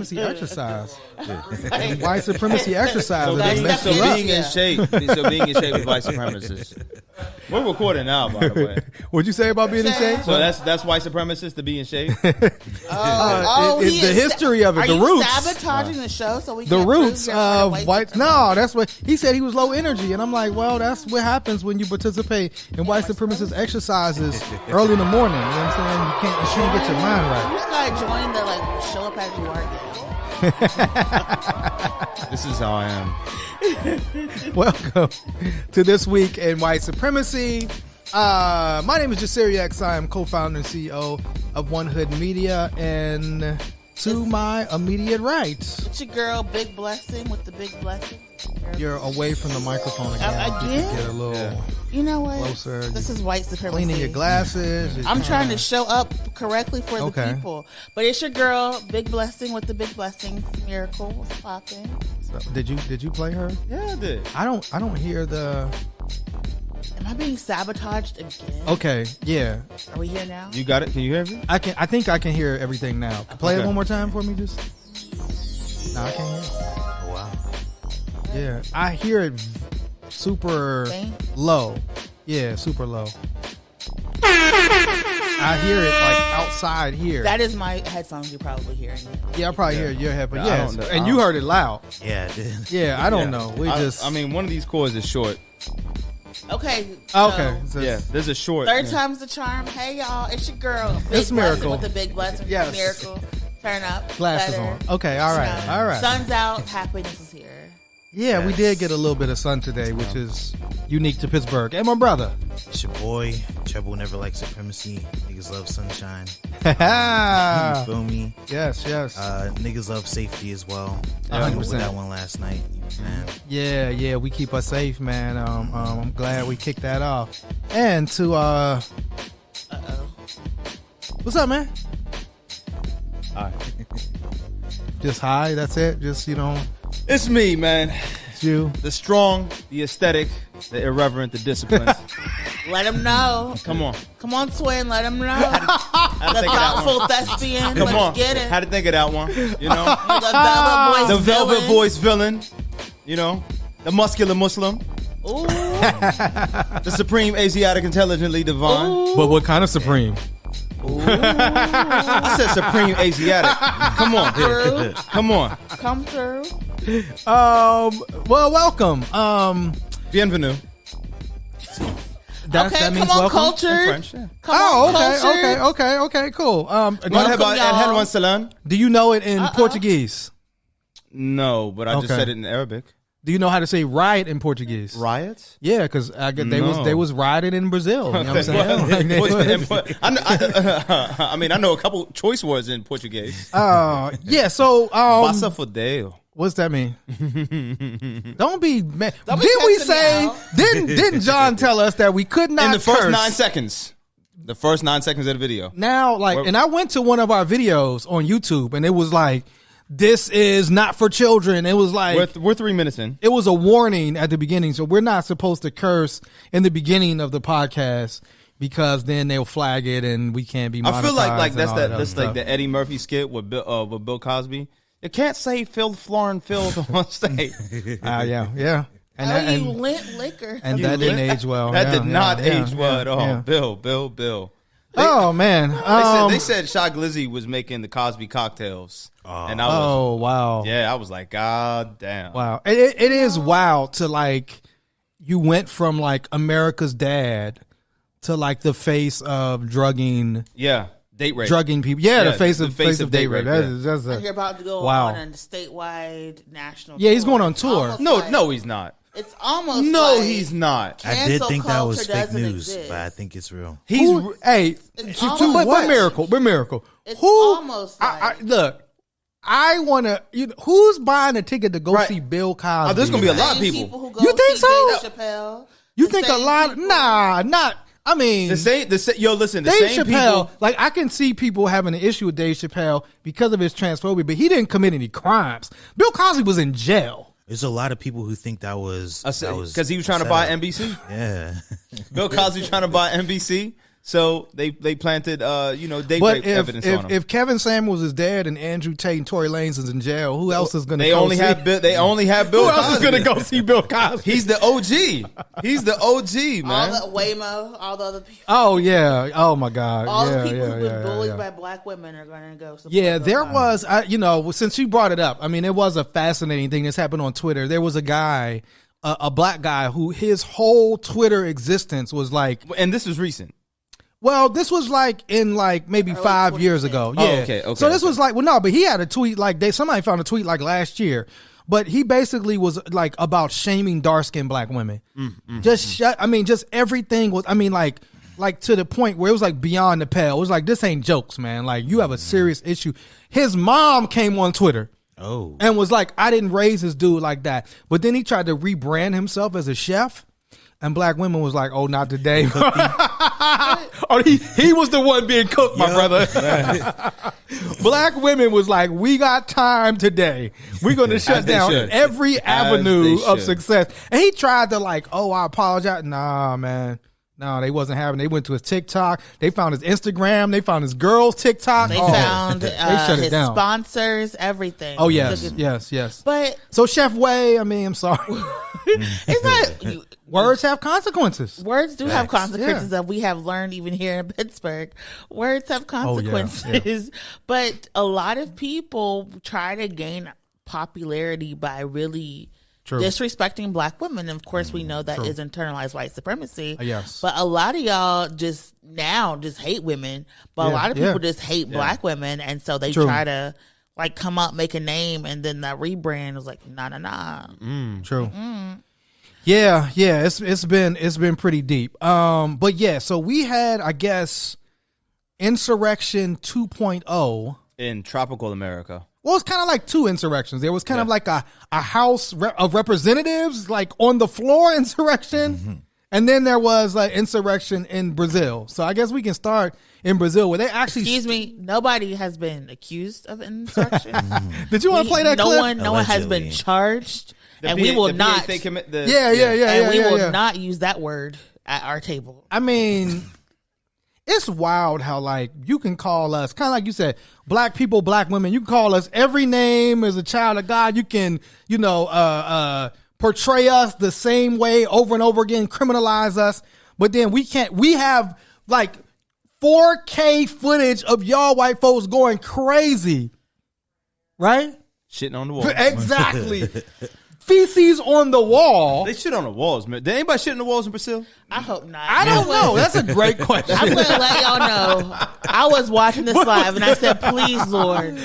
supremacy exercise. White supremacy exercise. So being in shape is white supremacist. We're recording now, by the way. What'd you say about being in shape? So that's white supremacist to be in shape. It's the history of it. The roots. Sabotaging the show so we the can't roots of white. supremacy? No, that's what he said. He was low energy, and I'm like, well, that's what happens when you participate in white supremacist exercises early in the morning. You know what I'm saying? You shouldn't get your mind right. You just gotta join the show up as you are. This is how I am. Welcome to This Week in White Supremacy. My name is Jasiri X. I am co-founder and CEO of One Hood Media, and to my immediate right, It's your girl, Big Blessing with the Big Blessing. you're away from the microphone again. Again? You get a little You know what? closer. This is white supremacy. Cleaning your glasses. I'm trying to show up correctly for the people. But it's your girl, Big Blessing with the Big Blessing Miracle. What's popping? So, did you play her? Yeah, I did. I don't hear the. Am I being sabotaged again? Okay, yeah. Are we here now? You got it? Can you hear me? I think I can hear everything now. Play it Okay. one more time for me, just. No, I can't hear it. Oh, wow. Yeah, I hear it super Faint? low. Yeah, super low. I hear it like outside here. That is my headphones. You're probably hearing it. Yeah, I probably hear your head, but Yeah, I yes, don't know. and you heard it loud. Yeah, I did. Yeah, I don't know. We just. I mean, one of these cords is short. Okay. So Okay. So Yeah, there's a short. Third time's the charm. Hey y'all, it's your girl, Big It's Blessing Miracle. with the Big Blessing. Yes. Miracle. Turn up. Glasses better. on. Okay, all right, You know, all right. Sun's out. Happiness is here. Yeah, we Yes. did get a little bit of sun today, which is unique to Pittsburgh. And my brother. It's your boy. Trouble never like supremacy. Niggas love sunshine. yes, Feel me? yes. Niggas love safety as well. 100%. With that one last night, man. Yeah, we keep us safe, man. I'm glad we kicked that off. And to what's up, man? Hi. Just hi. That's it. Just It's me, man. it's you. The strong, the aesthetic, the irreverent, the disciplined. Let them know. Come on. Come on, twin. Let them know. Had to The think of that one. thoughtful thespian. Come Let's on. get it. Had to think of that one. You know, The velvet voice. the velvet villain. voice villain. You know, the muscular Muslim, Ooh. the supreme Asiatic intelligently divine. Ooh. But what kind of supreme? I said supreme Asiatic. Come on, Through. come on. Come through. Well, welcome. Bienvenue. That Okay, means come on, welcome. In culture. French. Yeah. Come Oh, on, culture. okay, cool. Marhaba, y'all. and helwan salam. Do you know it in Portuguese? No, but I just Okay. said it in Arabic. Do you know how to say riot in Portuguese? Riots? Yeah, because they No. was rioting in Brazil. You know what I'm saying? Like, I know a couple choice words in Portuguese. yeah. So, Passa fodeu. what's that mean? Don't be mad. Don't be Did we cussing me say? out. Didn't John tell us that we could not In the first curse? 9 seconds. The first 9 seconds of the video. Now, and I went to one of our videos on YouTube, and it was like, "This is not for children." It was like We're 3 minutes in. it was a warning at the beginning, so we're not supposed to curse in the beginning of the podcast because then they'll flag it and we can't be monetized. I feel like and that's all that. that That's other like the Eddie Murphy skit with Bill Cosby. You can't say Phil on stage. Yeah. And Oh, that, you and, lit liquor. and that didn't age well. That Yeah, did not yeah, age well at all. yeah. Bill. Oh man. They said Shot Glizzy was making the Cosby cocktails, and I was, Oh wow. yeah, I was like, God damn. Wow. It is wild to like you went from like America's Dad to like the face of drugging Yeah, date rape. drugging people. Yeah, Yeah, the face of date rape. yeah. That's And you're about to go Wow. on a statewide national. Yeah, he's tour. going on tour. Almost No, like- no, he's not. It's almost No, like he's not. I did cancel think that was culture fake doesn't news, exist. but I think it's real. He's hey, It's to almost but like- miracle. It's Who almost I like- look. I want to. Who's buying a ticket to go Right. see Bill Cosby? there's gonna be a lot of Same people. who go You think see so? Dave Chappelle. You The think a same lot? people. Nah, not. I mean, The same. Yo, listen. The Dave same Chappelle. people. Like I can see people having an issue with Dave Chappelle because of his transphobia, but he didn't commit any crimes. Bill Cosby was in jail. There's a lot of people who think that was Because he was trying to buy NBC. Yeah. Bill Cosby trying to buy NBC. So they planted, date But rape evidence on him. if Kevin Samuels is dead and Andrew Tate and Tory Lanez is in jail, who else is going to They only have Bill Who else is Cosby. going to go see Bill Cosby? He's the OG. He's the OG, man. All the Waymo, all the other people. Oh, yeah. Oh, my God. All yeah, the people yeah, who've been yeah, bullied yeah. by black women are going to go support Yeah, Bill there Cosby. was, since you brought it up, I mean, it was a fascinating thing that's happened on Twitter. There was a guy, a black guy, who his whole Twitter existence was like, And this was recent. well, this was like in like maybe Early 5 years ago. Yeah. Oh, okay. So this was like, well, no, but he had a tweet like somebody found a tweet like last year, but he basically was like about shaming dark-skinned black women. Just everything was, like to the point where it was like beyond the pale. It was like, this ain't jokes, man. Like, you have a serious issue. His mom came on Twitter. Oh. And was like, I didn't raise this dude like that. But then he tried to rebrand himself as a chef. And black women was like, oh, not today. Oh, he was the one being cooked, my brother. Black women was like, we got time today. We're going to shut down every avenue of success. And he tried to like, oh, I apologize. Nah, man. No, they wasn't having. They went to his TikTok. They found his Instagram. They found his girl's TikTok. They found they shut his it down. sponsors, everything. Oh, yes. But So Chef Way, I'm sorry. it's not. Words have consequences. Words do have consequences that we have learned even here in Pittsburgh. Words have consequences. But a lot of people try to gain popularity by really disrespecting black women. And of course, we know that is internalized white supremacy. Yes. But a lot of y'all just hate women. But a lot of people just hate black women. And so they try to like come up, make a name. And then that rebrand was like, nah. True. Yeah, it's been pretty deep. But yeah, so we had, I guess, Insurrection 2.0 in tropical America. Well, it's kind of like two insurrections. There was kind of like a House of Representatives, like on the floor insurrection, and then there was like insurrection in Brazil. So I guess we can start in Brazil where they actually. Excuse me, nobody has been accused of insurrection. Did you want to play that clip? No one has been charged. And we will not. We will not use that word at our table. I mean, it's wild how like you can call us kind of like you said, black people, black women. You can call us every name as a child of God. You can, portray us the same way over and over again, criminalize us. But then we can't. We have like 4K footage of y'all white folks going crazy, right? Shitting on the wall. Exactly. Feces on the wall. They shit on the walls, man. Did anybody shit on the walls in Brazil? I hope not. I don't know. That's a great question. I'm going to let y'all know. I was watching this live and I said, please, Lord,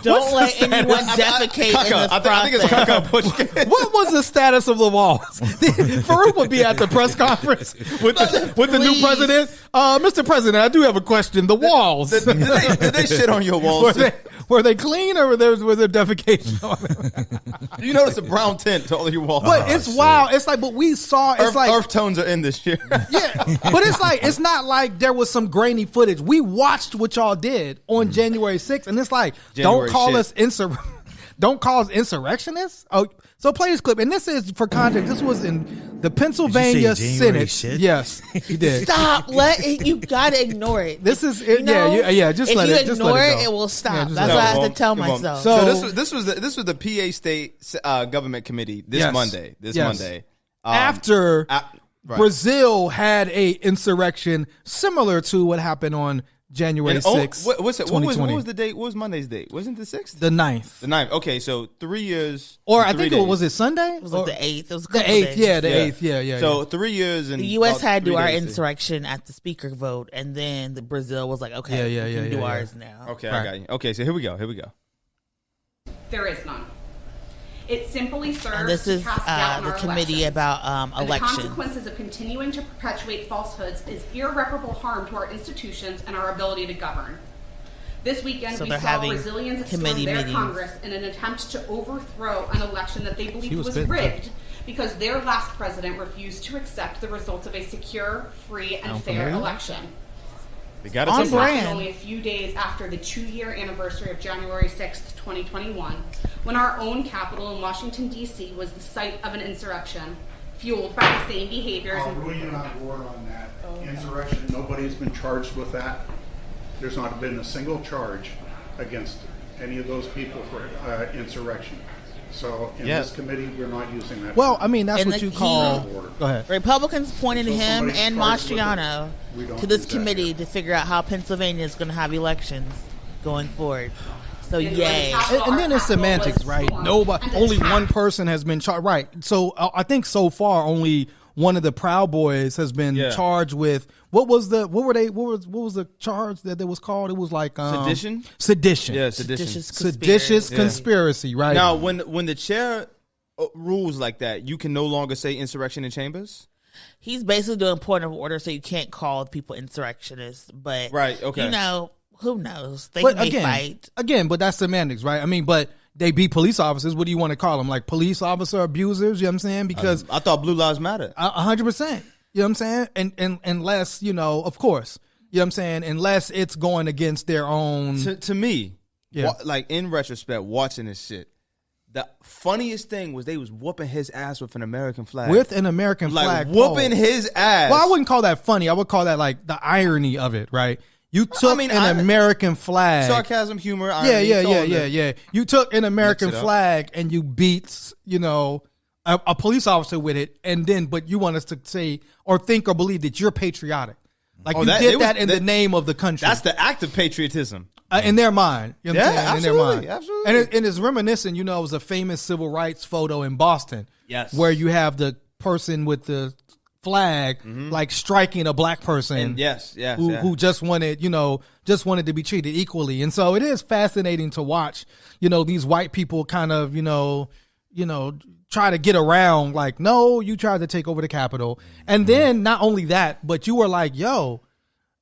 don't let anyone defecate in this process. I think it's Kaka Pushkin. What was the status of the walls? Farouk would be at the press conference with the new president. Mr. President, I do have a question. The walls. Did they shit on your walls? Were they clean or was there defecation on them? You notice a brown tint to all your walls. But it's wild. It's like, but we saw, it's like. Earth tones are in this year. Yeah. But it's like, it's not like there was some grainy footage. We watched what y'all did on January 6th, and it's like, don't call us insurrectionists. Oh, so play this clip. And this is, for context, this was in the Pennsylvania Senate. Shit? Yes, he did. Stop. You gotta ignore it. This is it. Just let it go. If you ignore it, it will stop. That's what I have to tell myself. So this was the PA State Government Committee this Monday. Monday. After Brazil had a insurrection similar to what happened on January 6th, 2020. What was the date? What was Monday's date? Wasn't it the 6th? The 9th. The 9th. Okay, so 3 years. Or I think it was Sunday? It was like the 8th. It was the 8th, the 8th, yeah. So 3 years and the U.S. had to do our insurrection at the speaker vote, and then the Brazil was like, okay, we can do ours now. Okay, I got you. Okay, so here we go. There is none. It simply serves and this is to cast doubt in the our committee elections. about And elections. the consequences of continuing to perpetuate falsehoods is irreparable harm to our institutions and our ability to govern. This weekend, we saw Brazilians storm their Congress in an attempt to overthrow an election that they believed was rigged because their last president refused to accept the results of a secure, free, and fair election. They got on it brand. Only a few days after the 2-year anniversary of January 6th, 2021, when our own capital in Washington, D.C. was the site of an insurrection, fueled by the same behaviors. I'll rule you on board on that. Insurrection, nobody's been charged with that. There's not been a single charge against any of those people for insurrection. So in this committee, we're not using that. Well, I mean, that's what you call. Go ahead. Republicans pointed him and Mastriano to this committee to figure out how Pennsylvania is going to have elections going forward. So yay. And then it's semantics, right? Only one person has been charged. Right. So I think so far only one of the Proud Boys has been charged with what was the charge that it was called? It was like sedition. Yeah, seditious conspiracy. Right. Now, when the chair rules like that, you can no longer say insurrection in chambers. He's basically doing point of order, so you can't call people insurrectionists. But you know, who knows? They may fight again, but that's semantics, right? I mean, but they be police officers. What do you want to call them? Like police officer abusers? You know what I'm saying? Because I thought Blue Lives Matter. 100%. You know what I'm saying? And unless, you know, of course, you know what I'm saying? Unless it's going against their own. To me, like in retrospect, watching this shit, the funniest thing was they was whooping his ass with an American flag. With an American flag. Whooping his ass. Well, I wouldn't call that funny. I would call that like the irony of it, right? You took an American flag. Sarcasm, humor, irony. Yeah. You took an American flag and you beat, you know, a police officer with it, and then, but you want us to say or think or believe that you're patriotic. Like you did that in the name of the country. That's the act of patriotism. In their mind. You know what I'm saying? Absolutely, in their mind. Absolutely. And it's reminiscent, you know, it was a famous civil rights photo in Boston. Yes. Where you have the person with the flag like striking a black person and who just wanted to be treated equally. And so it is fascinating to watch, you know, these white people kind of, you know, try to get around like, no, you tried to take over the Capitol. And then not only that, but you were like, yo,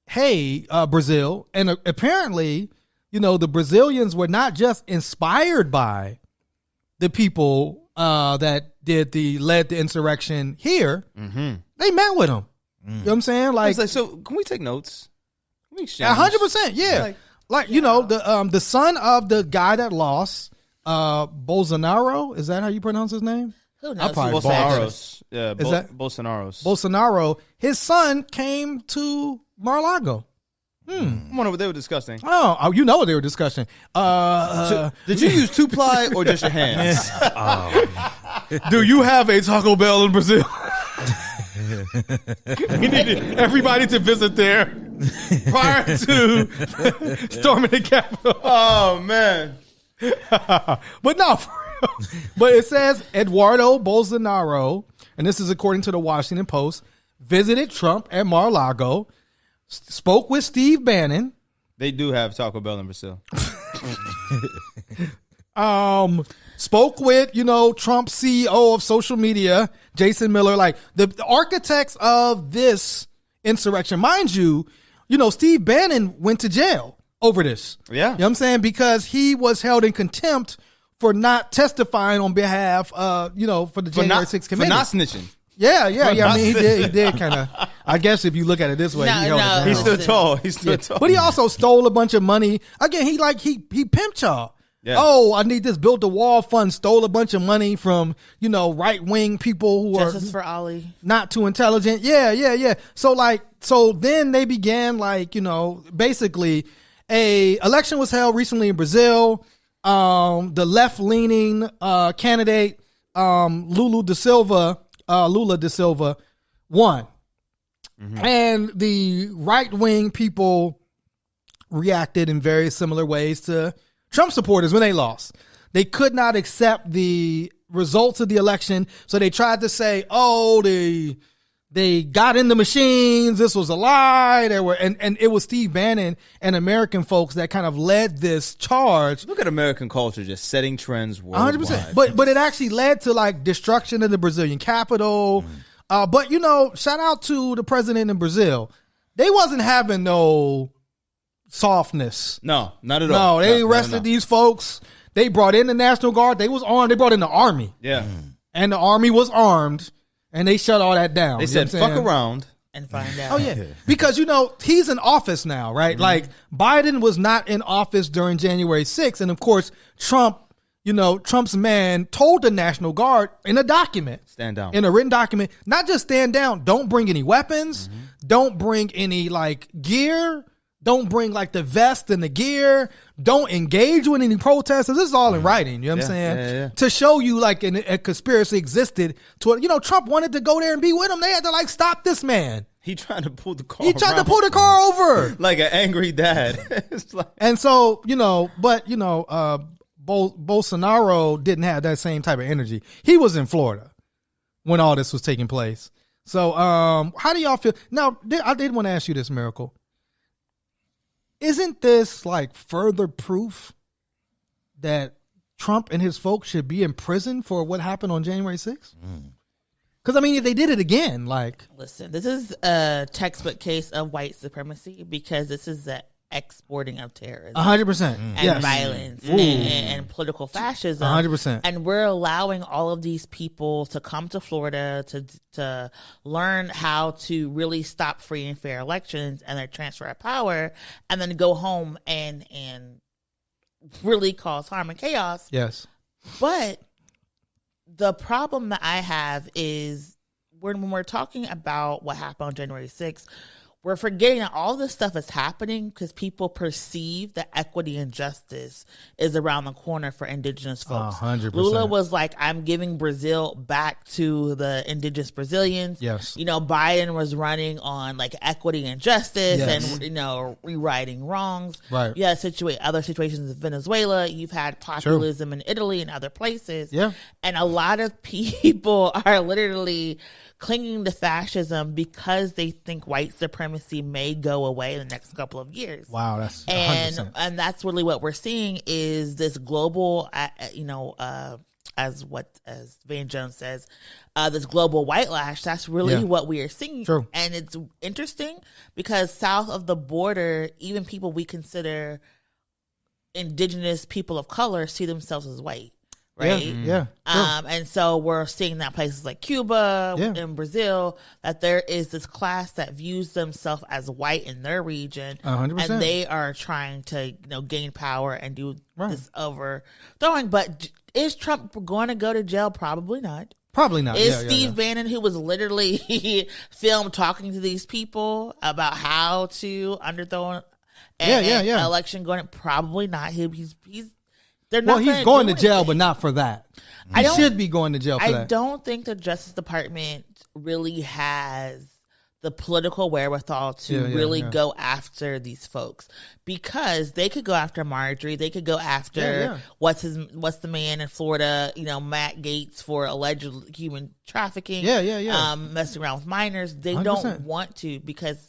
hey, Brazil. And apparently, you know, the Brazilians were not just inspired by the people that led the insurrection here. They met with them. You know what I'm saying? Like, so can we take notes? 100%. Yeah. Like you know, the son of the guy that lost, Bolsonaro. Is that how you pronounce his name? Who knows? Bolsonaro's. Yeah. Is that Bolsonaro's? Bolsonaro. His son came to Mar-a-Lago. I wonder what they were discussing. Oh, you know what they were discussing. Did you use 2-ply or just your hands? Do you have a Taco Bell in Brazil? We need everybody to visit there prior to storming the Capitol. Oh, man. But no, for real. But it says Eduardo Bolsonaro, and this is according to the Washington Post, visited Trump at Mar-a-Lago, spoke with Steve Bannon. They do have Taco Bell in Brazil. Spoke with, you know, Trump's CEO of social media, Jason Miller, like the architects of this insurrection. Mind you, you know, Steve Bannon went to jail over this. Yeah. You know what I'm saying? Because he was held in contempt for not testifying on behalf, you know, for the January 6th committee. For not snitching. Yeah. I mean, he did kind of. I guess if you look at it this way, he stood tall. But he also stole a bunch of money. Again, he pimped y'all. Yeah. Oh, I need this build the wall fund. Stole a bunch of money from, you know, right wing people who Justice are for Ali. Not too intelligent. Yeah. So then they began, like, you know, basically a election was held recently in Brazil. The left leaning candidate Lula da Silva won. And the right wing people reacted in very similar ways to Trump supporters when they lost. They could not accept the results of the election, so they tried to say, "Oh, they got in the machines. This was a lie." And it was Steve Bannon and American folks that kind of led this charge. Look at American culture just setting trends worldwide. 100%. But it actually led to like destruction of the Brazilian capital. But you know, shout out to the president in Brazil. They wasn't having no softness. No, not at all. No, they arrested these folks. They brought in the National Guard. They was armed. They brought in the army. Yeah. And the army was armed, and they shut all that down. They said, fuck around. And find out. Oh, yeah. Because, you know, he's in office now, right? Like, Biden was not in office during January 6th. And, of course, Trump, Trump's man told the National Guard in a document, stand down, in a written document, not just stand down, don't bring any weapons, don't bring any gear, don't bring the vest and the gear, don't engage with any protesters. This is all in writing, you know what I'm saying? Yeah. To show you a conspiracy existed to, Trump wanted to go there and be with him. They had to stop this man. He tried to pull the car. Over like an angry dad. And so, Bolsonaro didn't have that same type of energy. He was in Florida when all this was taking place. So, how do y'all feel? Now, I did want to ask you this, Miracle. Isn't this further proof that Trump and his folks should be in prison for what happened on January 6th? Because, if they did it again, Listen, this is a textbook case of white supremacy because this is the exporting of terrorism. 100%. And violence and political fascism. 100%. And we're allowing all of these people to come to Florida to learn how to really stop free and fair elections and their transfer of power, and then go home and really cause harm and chaos. Yes. But the problem that I have is when we're talking about what happened on January 6th, we're forgetting that all this stuff is happening because people perceive that equity and justice is around the corner for indigenous folks. 100%. Lula was like, I'm giving Brazil back to the indigenous Brazilians. Yes. Biden was running on equity and justice Yes. and, rewriting wrongs. Right. Yeah, other situations in Venezuela. You've had populism in Italy and other places. Yeah. And a lot of people are literally clinging to fascism because they think white supremacy may go away in the next couple of years. Wow, that's 100%. And that's really what we're seeing is this global, as Van Jones says, this global white lash. That's really what we are seeing. True. And it's interesting because south of the border, even people we consider indigenous people of color see themselves as white. Right. Yeah. And so we're seeing that places like Cuba and Brazil, that there is this class that views themselves as white in their region, 100%. and they are trying to gain power and do this overthrowing. But is Trump going to go to jail? Probably not. Probably not. Is Steve Bannon, who was literally filmed talking to these people about how to underthrow an election, going? Probably not. He's he's going to jail, but not for that. He should be going to jail for that. I don't think the Justice Department really has the political wherewithal to really go after these folks, because they could go after Marjorie. They could go after what's the man in Florida, Matt Gaetz, for alleged human trafficking. Messing around with minors. They 100%. Don't want to, because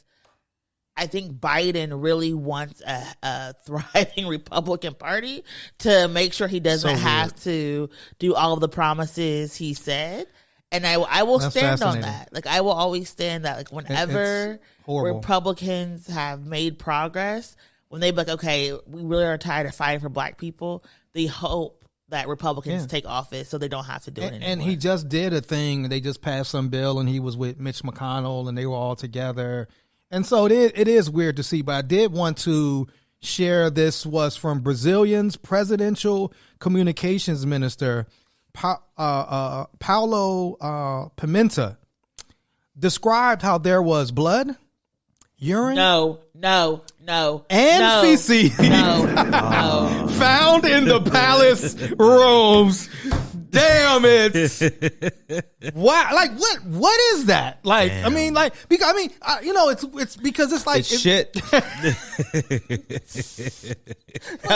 I think Biden really wants a thriving Republican Party to make sure he doesn't have to do all of the promises he said. And I will stand on that. I will always stand that. Whenever Republicans have made progress, when they be like, okay, we really are tired of fighting for black people, they hope that Republicans take office so they don't have to do it anymore. And he just did a thing. They just passed some bill, and he was with Mitch McConnell, and they were all together. And so it is weird to see, but I did want to share, this was from Brazilian's presidential communications minister, Paulo Pimenta, described how there was blood, urine, and feces found in the palace rooms. Damn it! Wow, what is that? Damn. It's because it's it's shit. That's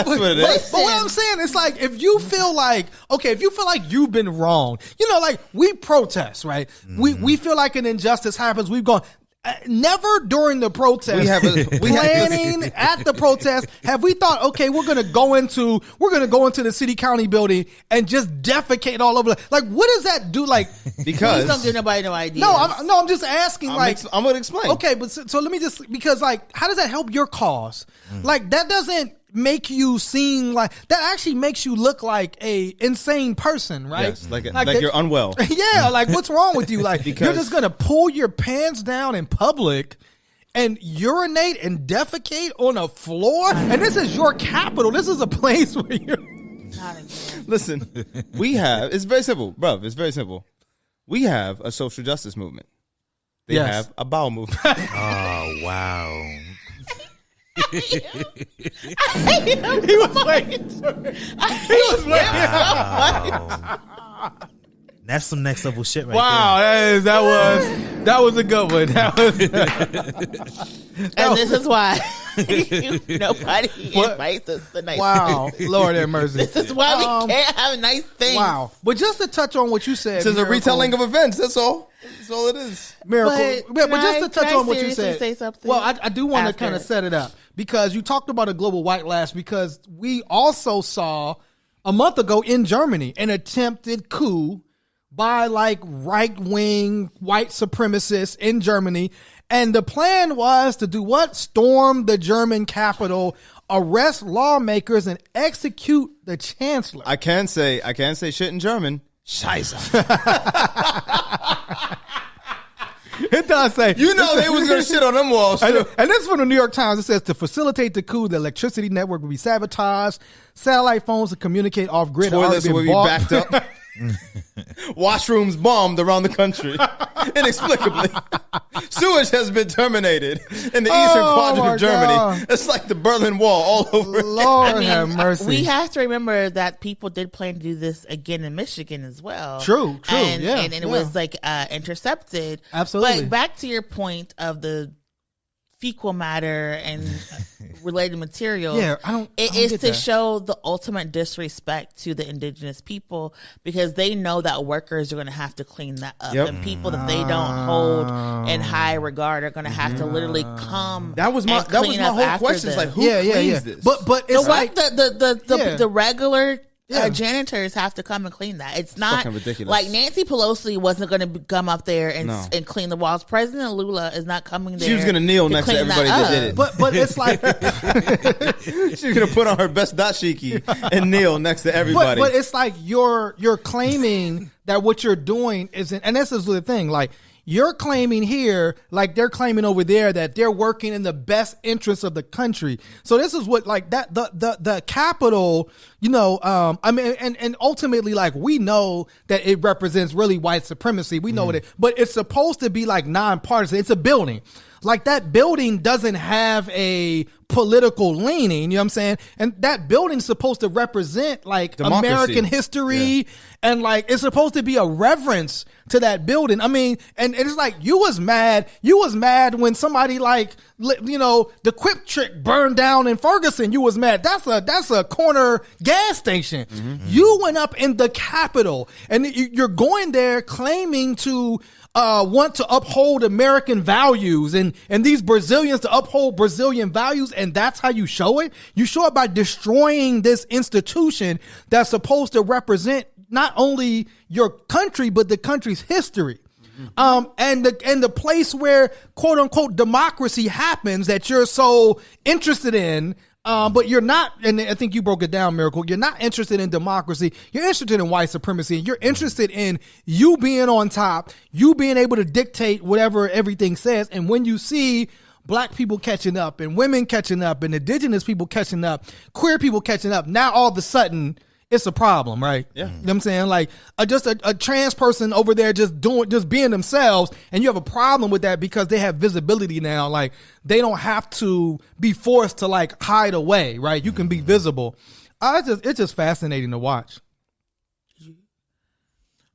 what it is. But what I'm saying, it's if you feel like you've been wrong, we protest, right? Mm-hmm. We feel like an injustice happens. We've gone. Never during the protest, planning at the protest, have we thought, okay, we're gonna go into the city county building and just defecate all over. What does that do? Because please don't give nobody no idea. I'm just asking. I'm gonna explain. Okay, but so let me just, because how does that help your cause? That doesn't make you seem that actually makes you look like a insane person, right? Yes, like you're unwell. Yeah, what's wrong with you? Because you're just gonna pull your pants down in public and urinate and defecate on a floor, and this is your capital. This is a place where you're Not again. Listen, it's very simple, bruv. It's very simple. We have a social justice movement. They have a bowel movement. Oh, wow. He was waiting. Wow. That's some next level shit right there. Wow, that was a good one. And this is why nobody invites us tonight. Wow, Lord have mercy. This is why we can't have nice things. Wow, but just to touch on what you said, it's a retelling of events. That's all. That's all it is. Miracle. But just to touch on what you said. Say something well, I do want to kind of set it up because you talked about a global white lash because we also saw a month ago in Germany an attempted coup by like right-wing white supremacists in Germany. And the plan was to do what? Storm the German Capitol, arrest lawmakers, and execute the chancellor. I can say shit in German. Scheiße. It does say. You know they was going to shit on them walls, too. And this is from the New York Times. It says, to facilitate the coup, the electricity network will be sabotaged. Satellite phones to communicate off-grid. Toilets will be backed up. Washrooms bombed around the country inexplicably. Sewage has been terminated in the eastern quadrant of Germany. God. It's like the Berlin Wall all over again. Lord have mercy. We have to remember that people did plan to do this again in Michigan as well. True. And it was like intercepted. Absolutely. But back to your point of the fecal matter and related materials. Yeah, it is to show the ultimate disrespect to the indigenous people because they know that workers are going to have to clean that up, and people that they don't hold in high regard are going to have to literally come. That was my whole question. It's like, who cleans this? But it's like the regular. Janitors have to come and clean that. It's not ridiculous. Like Nancy Pelosi wasn't going to come up there and clean the walls. President Lula is not coming there. She was going to kneel next to everybody that did it. But it's like she's going to put on her best dashiki and kneel next to everybody. But it's like you're claiming that what you're doing isn't, and this is the thing, like. You're claiming here, like they're claiming over there, that they're working in the best interests of the country. So this is what, like, that the Capitol, I mean, and ultimately, like, we know that it represents really white supremacy. We know it, but it's supposed to be like nonpartisan. It's a building. Like, that building doesn't have a political leaning, you know what I'm saying? And that building's supposed to represent like democracy. American history, and like it's supposed to be a reverence to that building. I mean, and it's like you was mad when somebody like, the Quick Trip burned down in Ferguson. You was mad. That's a corner gas station. You went up in the Capitol and you're going there claiming to want to uphold American values and these Brazilians to uphold Brazilian values, and that's how you show it? You show it by destroying this institution that's supposed to represent not only your country, but the country's history. And the place where quote unquote democracy happens that you're so interested in. But you're not, and I think you broke it down, Miracle. You're not interested in democracy. You're interested in white supremacy. You're interested in you being on top, you being able to dictate whatever everything says. And when you see black people catching up and women catching up and indigenous people catching up, queer people catching up, now all of a sudden it's a problem, right? Yeah. You know what I'm saying? Like just a trans person over there just being themselves, and you have a problem with that because they have visibility now. Like they don't have to be forced to like hide away, right? You can be visible. It's just fascinating to watch.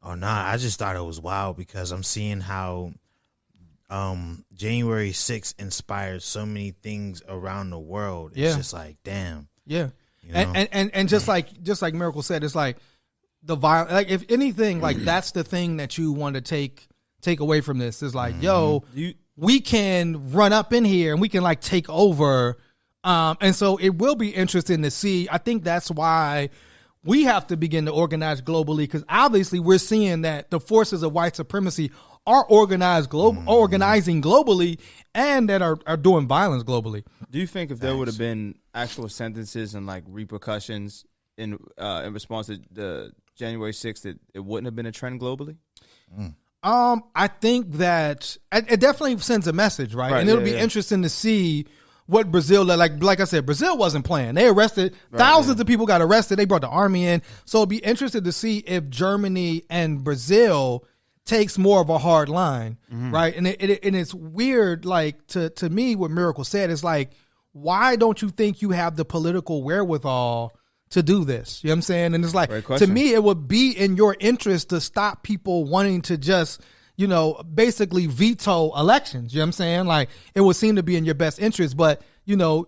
Oh nah, I just thought it was wild because I'm seeing how January 6th inspired so many things around the world. It's just like, damn. Yeah. And just like Miracle said, it's like the violence. Like if anything, like that's the thing that you want to take away from this is like, we can run up in here and we can like take over. And so it will be interesting to see. I think that's why we have to begin to organize globally, because obviously we're seeing that the forces of white supremacy are organizing globally and that are doing violence globally. Do you think if there would have been actual sentences and like repercussions in response to the January 6th, that it wouldn't have been a trend globally? I think that it definitely sends a message, right? And it'll be interesting to see what Brazil, like I said, Brazil wasn't playing. They arrested thousands of people, got arrested. They brought the army in. So it'd be interested to see if Germany and Brazil takes more of a hard line, right? And it's weird, like to me, what Miracle said is like, why don't you think you have the political wherewithal to do this? You know what I'm saying? And it's like, to me, it would be in your interest to stop people wanting to just, you know, basically veto elections. You know what I'm saying? Like, it would seem to be in your best interest. But, you know,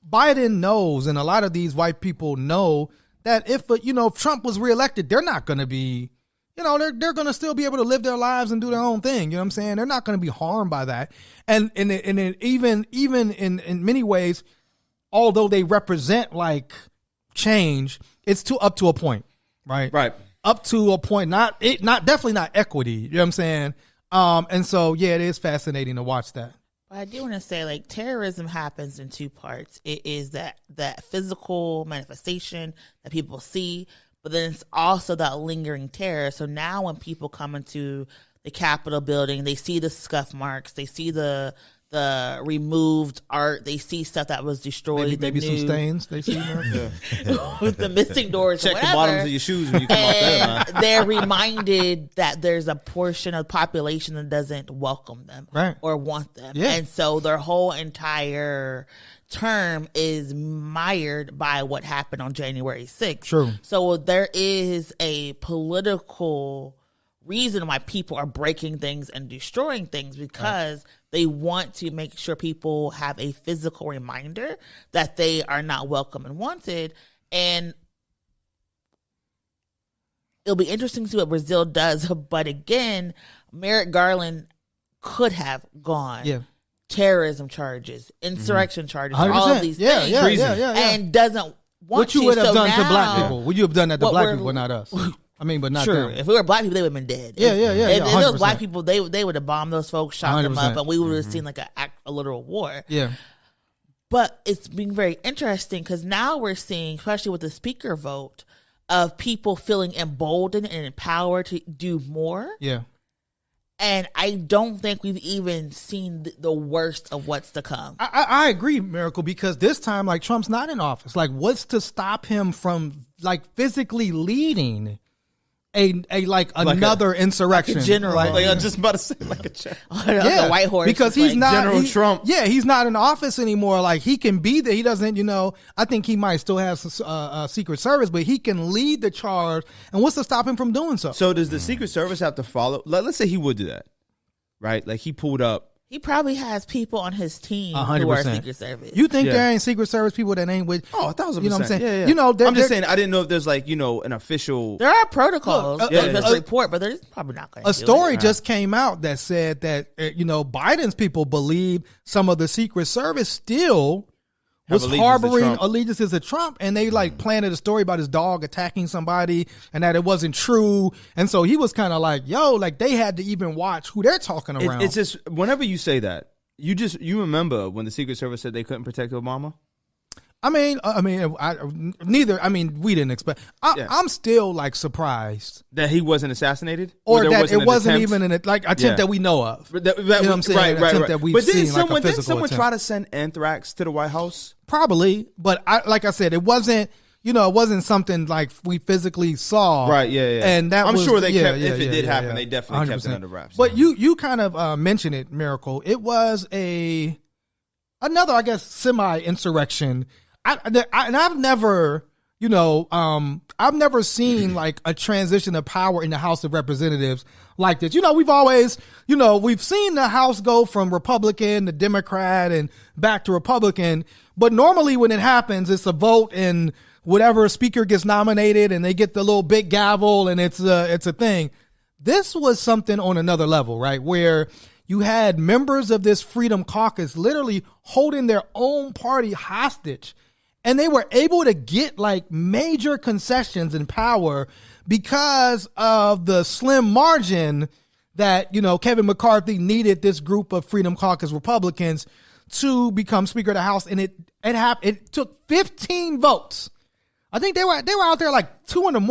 Biden knows, and a lot of these white people know that if Trump was reelected, they're not going to be, you know, they're going to still be able to live their lives and do their own thing. You know what I'm saying? They're not going to be harmed by that. And even in many ways, although they represent like change, it's up to a point, right? Right. Up to a point, definitely not equity. You know what I'm saying? And so, yeah, it is fascinating to watch that. I do want to say, like, terrorism happens in two parts. It is that physical manifestation that people see, but then it's also that lingering terror. So now when people come into the Capitol building, they see the scuff marks, they see the removed art, they see stuff that was destroyed, maybe some stains they see with the missing doors. Check the bottoms of your shoes when you come out there, man. They're reminded that there's a portion of the population that doesn't welcome them or want them, and so their whole entire term is mired by what happened on January 6th. True. So there is a political reason why people are breaking things and destroying things, because they want to make sure people have a physical reminder that they are not welcome and wanted. And it'll be interesting to see what Brazil does. But again, Merrick Garland could have gone. Yeah. Terrorism charges, insurrection charges, 100%. All of these things. And doesn't want what you would have done to black people. Would you have done that to black people, not us? I mean, but not them. If we were black people, they would have been dead. Yeah. If it was black people, they would have bombed those folks, shot them up, and we would have seen like a literal war. Yeah. But it's been very interesting because now we're seeing, especially with the speaker vote, of people feeling emboldened and empowered to do more. Yeah. And I don't think we've even seen the worst of what's to come. I agree, Miracle, because this time, like, Trump's not in office. Like, what's to stop him from, like, physically leading another insurrection? Like a general. Like, I'm just about to say, like a general. Yeah, a white horse. Because he's not General Trump. Yeah, he's not in office anymore. Like, he can be there. He doesn't, I think he might still have a Secret Service, but he can lead the charge. And what's to stop him from doing so? So does the Secret Service have to follow? Let's say he would do that, right? Like, he pulled up. He probably has people on his team 100%. Who are Secret Service. You think there ain't Secret Service people that ain't with? Oh, 1,000%. You know what I'm saying? Yeah. I'm just saying, I didn't know if there's like, an official. There are protocols. There's a report, but there's probably not going to. A story just came out that said that Biden's people believe some of the Secret Service still was harboring allegiances to Trump, and they like planted a story about his dog attacking somebody and that it wasn't true. And so he was kind of like, like they had to even watch who they're talking around. It's just, whenever you say that, you remember when the Secret Service said they couldn't protect Obama? we didn't expect. I'm still like surprised that he wasn't assassinated, or that it wasn't even an attempt that we know of. You know what I'm saying? Right. That we've seen, didn't someone try to send anthrax to the White House? Probably, but like I said, it wasn't. It wasn't something like we physically saw. Right. Yeah. And that I'm was, sure they kept. If it did happen, they definitely 100%. Kept it under wraps. But you kind of mentioned it, Miracle. It was another, I guess, semi-insurrection. I've never, I've never seen like a transition of power in the House of Representatives like this. We've always, we've seen the House go from Republican to Democrat and back to Republican. But normally when it happens, it's a vote and whatever speaker gets nominated and they get the little big gavel and it's a thing. This was something on another level, right? Where you had members of this Freedom Caucus literally holding their own party hostage. And they were able to get like major concessions in power because of the slim margin that, Kevin McCarthy needed this group of Freedom Caucus Republicans to become Speaker of the House. And it took 15 votes. I think they were out there like 2 a.m.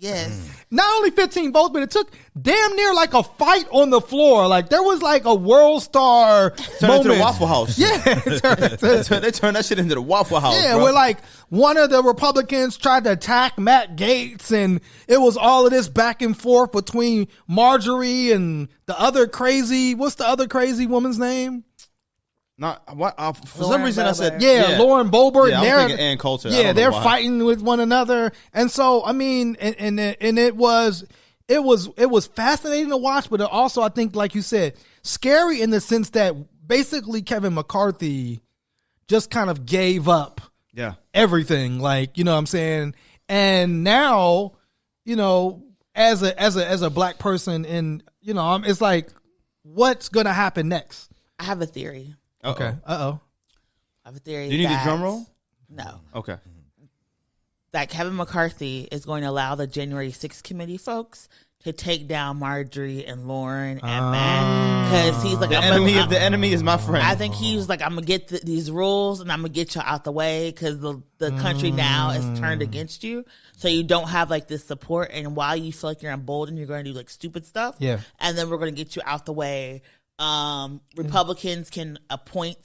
Yes. Not only 15 votes, but it took damn near like a fight on the floor. Like there was like a world star moment. Into the Waffle House. Yeah. They turned that shit into the Waffle House. Yeah, bro. where like one of the Republicans tried to attack Matt Gaetz, and it was all of this back and forth between Marjorie and the other crazy, what's the other crazy woman's name? Not what for Lauren some reason Boebert. I said Lauren Boebert. Yeah, and I'm thinking Ann Coulter. I Yeah, don't know they're why. fighting with one another, and so I mean, and it was fascinating to watch, but it also I think, like you said, scary in the sense that basically Kevin McCarthy just kind of gave up everything, like, you know what I'm saying, and now, you know, as a black person, and you know, it's like, what's gonna happen next? I have a theory. Okay. I have a theory. Do you need a drum roll? No. Okay. That Kevin McCarthy is going to allow the January 6th committee folks to take down Marjorie and Lauren and Matt, because he's like, the enemy is my friend. I think he was like, I'm gonna get these rules and I'm gonna get you out the way, because the country now is turned against you, so you don't have like this support, and while you feel like you're emboldened, you're going to do like stupid stuff. Yeah. And then we're going to get you out the way. Republicans can appoint.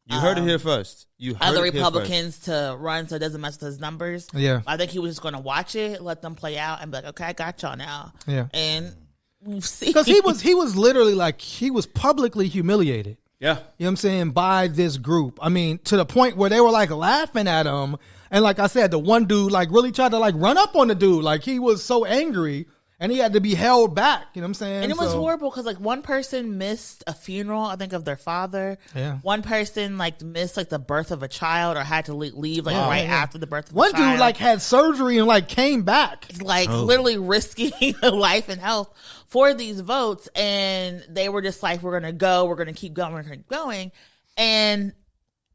You heard it here first. You heard other it here Republicans to run, so it doesn't mess with his numbers. Yeah. I think he was just going to watch it, let them play out, and be like, okay, I got y'all now. Yeah. And we've seen, because he was literally like, he was publicly humiliated. Yeah. You know what I'm saying? By this group. I mean, to the point where they were like laughing at him. And like I said, the one dude like really tried to like run up on the dude. Like he was so angry and he had to be held back. You know what I'm saying? And it was horrible because like one person missed a funeral, I think, of their father. Yeah. One person like missed like the birth of a child, or had to leave like after the birth of one a child. dude like had surgery and like came back. Like literally risking life and health for these votes. And they were just like, we're going to keep going, we're going to keep going. And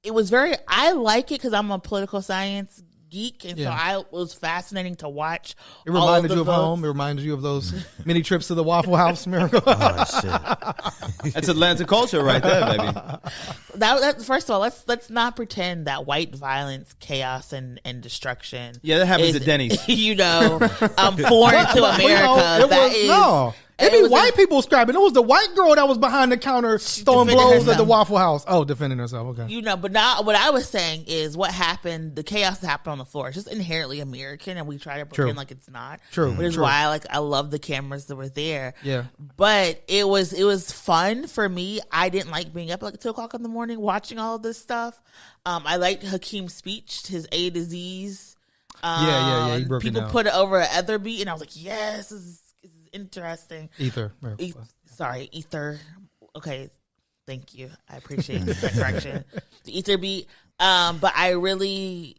it was I like it because I'm a political science geek, and so it was fascinating to watch. It reminded you of home. It reminded you of those many trips to the Waffle House. Miracle. Oh shit! That's Atlanta culture right there, baby. That first of all, let's not pretend that white violence, chaos, and destruction. Yeah, that happens at Denny's. You know, foreign to America. It be white people scrapping. It was the white girl that was behind the counter throwing blows at the Waffle House. Oh, defending herself. Okay. You know, but now what I was saying is what happened, the chaos that happened on the floor. It's just inherently American, and we try to pretend like it's not. True. Which is why I love the cameras that were there. Yeah. But it was fun for me. I didn't like being up like 2 o'clock in the morning watching all of this stuff. I liked Hakeem's speech, his A to Z's. He broke people it down. put it over Ether beat, and I was like, yes, this is interesting. Ether. Ether. Okay, thank you. I appreciate the correction. The Ether beat. But I really,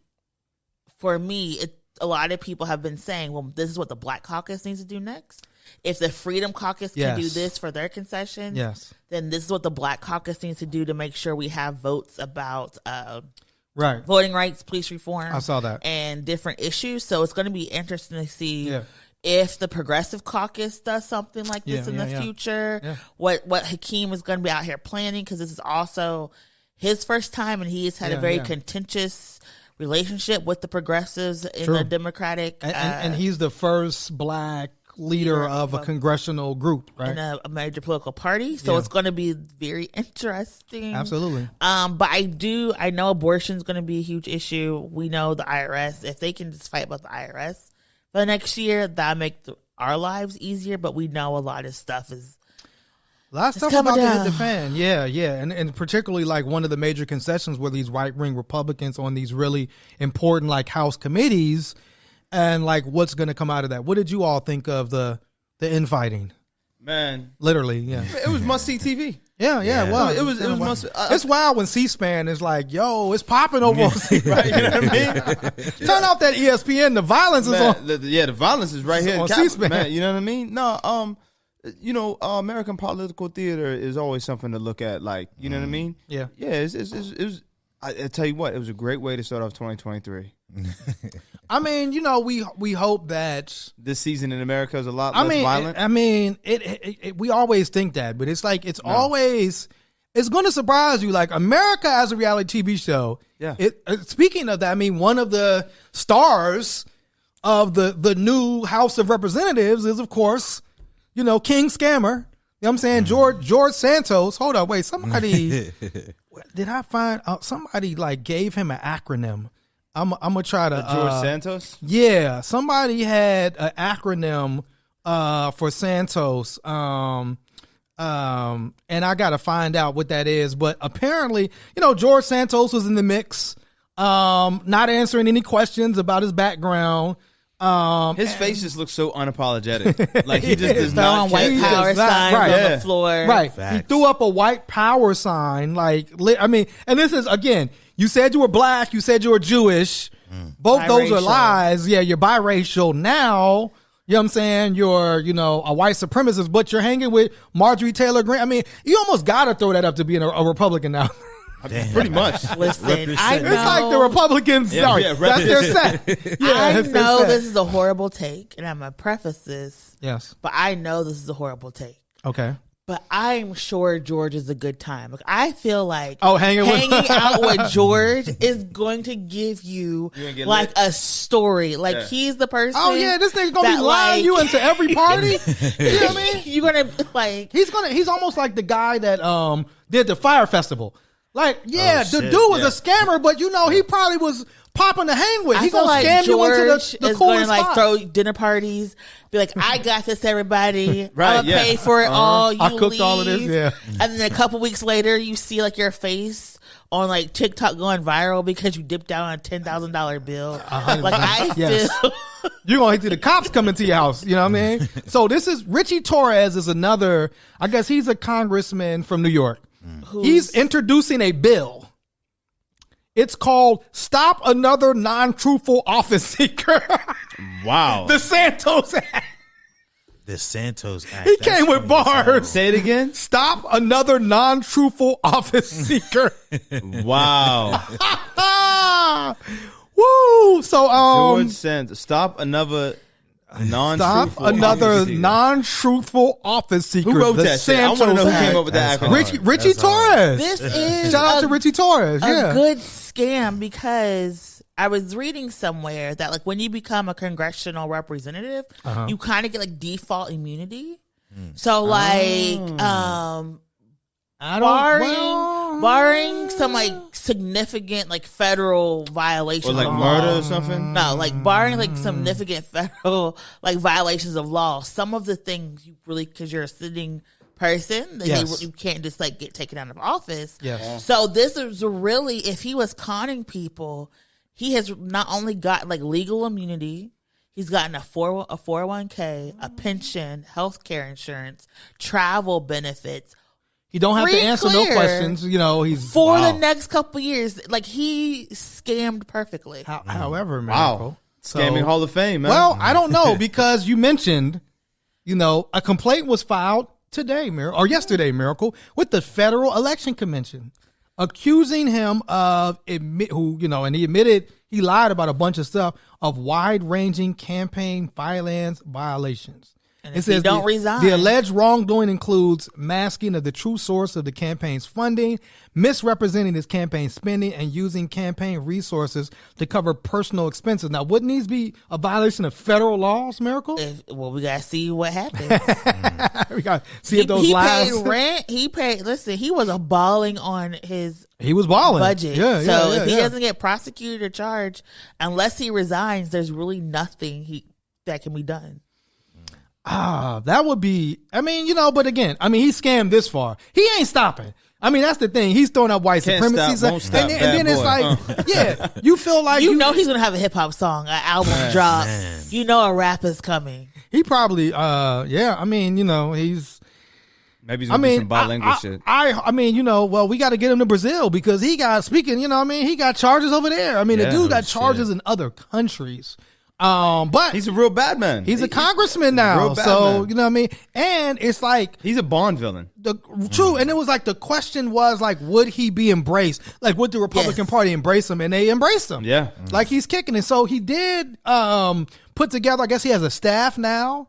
for me, a lot of people have been saying, well, this is what the Black Caucus needs to do next. If the Freedom Caucus can do this for their concessions, then this is what the Black Caucus needs to do to make sure we have votes about voting rights, police reform. I saw that. And different issues. So it's going to be interesting to see if the Progressive Caucus does something like this in the future. What Hakeem is going to be out here planning, because this is also his first time, and he has had a very contentious relationship with the progressives in the Democratic. And he's the first black leader of a congressional group, right? In a major political party. So it's going to be very interesting. Absolutely. But I know abortion is going to be a huge issue. We know the IRS, if they can just fight about the IRS for the next year, that'll make our lives easier. But we know a lot of stuff is a lot of stuff about to hit the fan. Yeah. And particularly like one of the major concessions were these right-wing Republicans on these really important like House committees, and like what's going to come out of that. What did you all think of the infighting? Man, literally, it was must-see TV. Yeah. Well, it was must. It's wild when C-SPAN is like, "Yo, it's popping over on C-SPAN." Right? You know what I mean? Turn off that ESPN. The violence is on. The violence is right here on C-SPAN. Man, you know what I mean? No, American political theater is always something to look at. Like, you know what I mean? Yeah. It was. I tell you what, it was a great way to start off 2023. I mean, we hope that this season in America is a lot less violent. I mean, we always think that, but it's like always it's going to surprise you. Like America as a reality TV show. Yeah. Speaking of that, I mean, one of the stars of the new House of Representatives is, of course, King Scammer. You know what I'm saying? George Santos. Hold on, wait. Somebody did I find somebody like gave him an acronym? I'm gonna try to George Santos. Yeah, somebody had an acronym for Santos. And I gotta find out what that is. But apparently, George Santos was in the mix, not answering any questions about his background. His face just looks so unapologetic. Like he just does not on white power signs on the floor. Right. Facts. He threw up a white power sign. And this is, again, you said you were black, you said you were Jewish. Both those are lies. Yeah, you're biracial now. You know what I'm saying? You're, a white supremacist, but you're hanging with Marjorie Taylor Greene. I mean, you almost got to throw that up to being a Republican now. Damn. Pretty much. Listen, I know. It's like the Republicans. Sorry, that's their set. I know this is a horrible take, and I'm going to preface this. Yes. But I know this is a horrible take. Okay. But I'm sure George is a good time. Like, I feel like hanging out with George is going to give you like a story. Like he's the person. Oh yeah, this nigga's gonna be lying you into every party. You know what I mean? You're gonna like. He's almost like the guy that did the fire festival. Like, the dude was a scammer, but he probably was popping to hang with. He's gonna scam you into the coolest spots. Throw dinner parties, be like, I got this, everybody. Right, I'm gonna pay for it all. You I cooked leave. all of this, yeah. And then a couple weeks later, you see like your face on like TikTok going viral because you dipped out on a $10,000 bill. Like I feel you're gonna hit the cops coming to your house. You know what I mean? So this is Richie Torres is another. I guess he's a congressman from New York. He's introducing a bill. It's called Stop Another Non-Truthful Office Seeker. Wow. The Santos Act. The Santos Act. He came with bars. Say it again. Stop another non-truthful office seeker. Wow. Woo. So George Santos. Stop another non-truthful office seeker. Who wrote the that Santos shit? I want to know who Act. came up with that acronym. Richie Torres. This is shout out to Richie Torres. A good scam because I was reading somewhere that like when you become a congressional representative, you kind of get like default immunity. So like barring some like significant like federal violations or like of murder law. or something. No, like barring like significant federal like violations of law. Some of the things you really, because you're a sitting person, you can't just like get taken out of office. Yes. So this is really, if he was conning people, he has not only got like legal immunity, he's gotten a 401k, a pension, health care insurance, travel benefits. He don't have to answer no questions. He's for the next couple years. Like he scammed perfectly. However, Miracle. Scamming Hall of Fame, man. Well, I don't know because you mentioned, a complaint was filed today, yesterday, Miracle, with the Federal Election Commission, accusing him of and he admitted he lied about a bunch of stuff, of wide-ranging campaign finance violations. And if he don't resign. The alleged wrongdoing includes masking of the true source of the campaign's funding, misrepresenting his campaign spending, and using campaign resources to cover personal expenses. Now, wouldn't these be a violation of federal laws, Miracle? We got to see what happens. We got to see if those lies. He paid rent. Listen, he was balling on his He was balling. budget. So if he doesn't get prosecuted or charged, unless he resigns, there's really nothing that can be done. That would be, but again, he scammed this far. He ain't stopping. That's the thing. He's throwing up white supremacy. And then it's like, you feel like he's going to have a hip hop song, an album drop. Man. A rap is coming. He probably, he's. Maybe he's going to do some bilingual shit. Well, we got to get him to Brazil because he got he got charges over there. The dude got charges in other countries. But he's a real bad man. He's a congressman now. So, man. And it's like he's a Bond villain. True. And it was like the question was like, would he be embraced? Like, would the Republican Party embrace him? And they embraced him. Yeah. Like he's kicking it. So he did put together, I guess he has a staff now.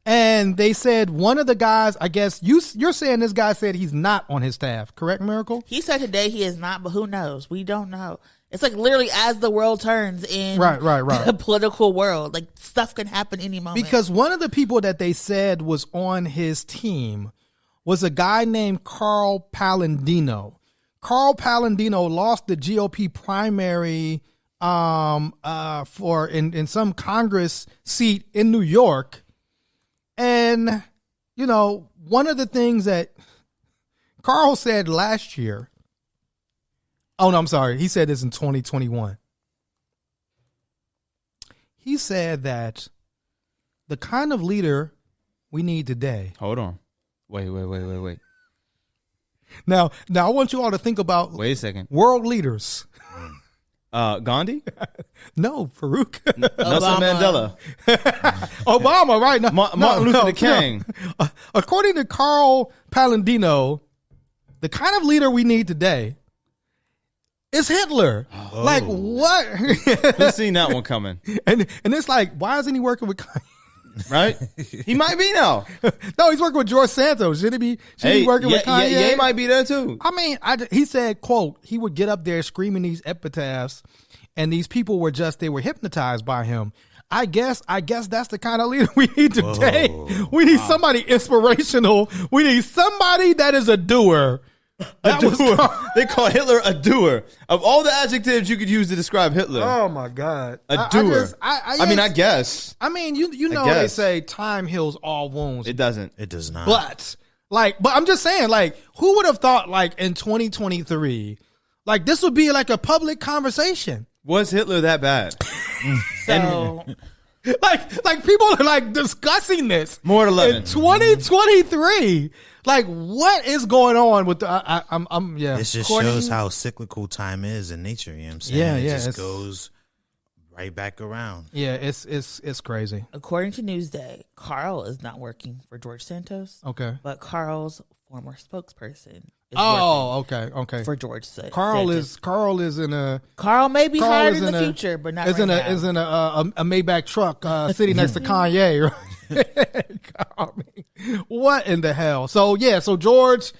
And they said one of the guys, I guess you're saying this guy said he's not on his staff, correct, Miracle? He said today he is not, but who knows? We don't know. It's like literally as the world turns in right. the political world, like stuff can happen any moment. Because one of the people that they said was on his team was a guy named Carl Palladino. Carl Palladino lost the GOP primary for in some Congress seat in New York. And, you know, one of the things that Carl said last year, oh, no, I'm sorry. He said this in 2021. He said that the kind of leader we need today. Hold on. Wait. Now I want you all to think about. Wait a second. World leaders. Gandhi? No, Farouk. Nelson Mandela. Obama, right? No, Martin Luther King. No. According to Carl Palladino, the kind of leader we need today is Hitler. Oh. Like, what? Who's seen that one coming? And it's like, why isn't he working with Kanye? Right? He might be now. No, he's working with George Santos. Should he be working with Kanye? Yeah, he might be there too. I mean, he said, quote, he would get up there screaming these epitaphs, and these people were they were hypnotized by him. I guess that's the kind of leader we need today. Whoa. We need somebody inspirational. We need somebody that is a doer. They call Hitler a doer. Of all the adjectives you could use to describe Hitler. Oh my God. A doer. I guess. I mean, you know they say time heals all wounds. It doesn't. It does not. But I'm just saying, like, who would have thought, like, in 2023, like, this would be like a public conversation? Was Hitler that bad? So like people are like discussing this more than 11 in 2023. Like, what is going on with the? I'm yeah. This just shows how cyclical time is in nature. You know what I'm saying? Yeah, it just goes right back around. Yeah, it's crazy. According to Newsday, Carl is not working for George Santos. Okay, but Carl's former spokesperson. Okay. For George Santos. Carl is in a. Carl may be hired in the future, but not right now. Is in a Maybach truck sitting next to Kanye. Right? I mean, what in the hell? So yeah, so George,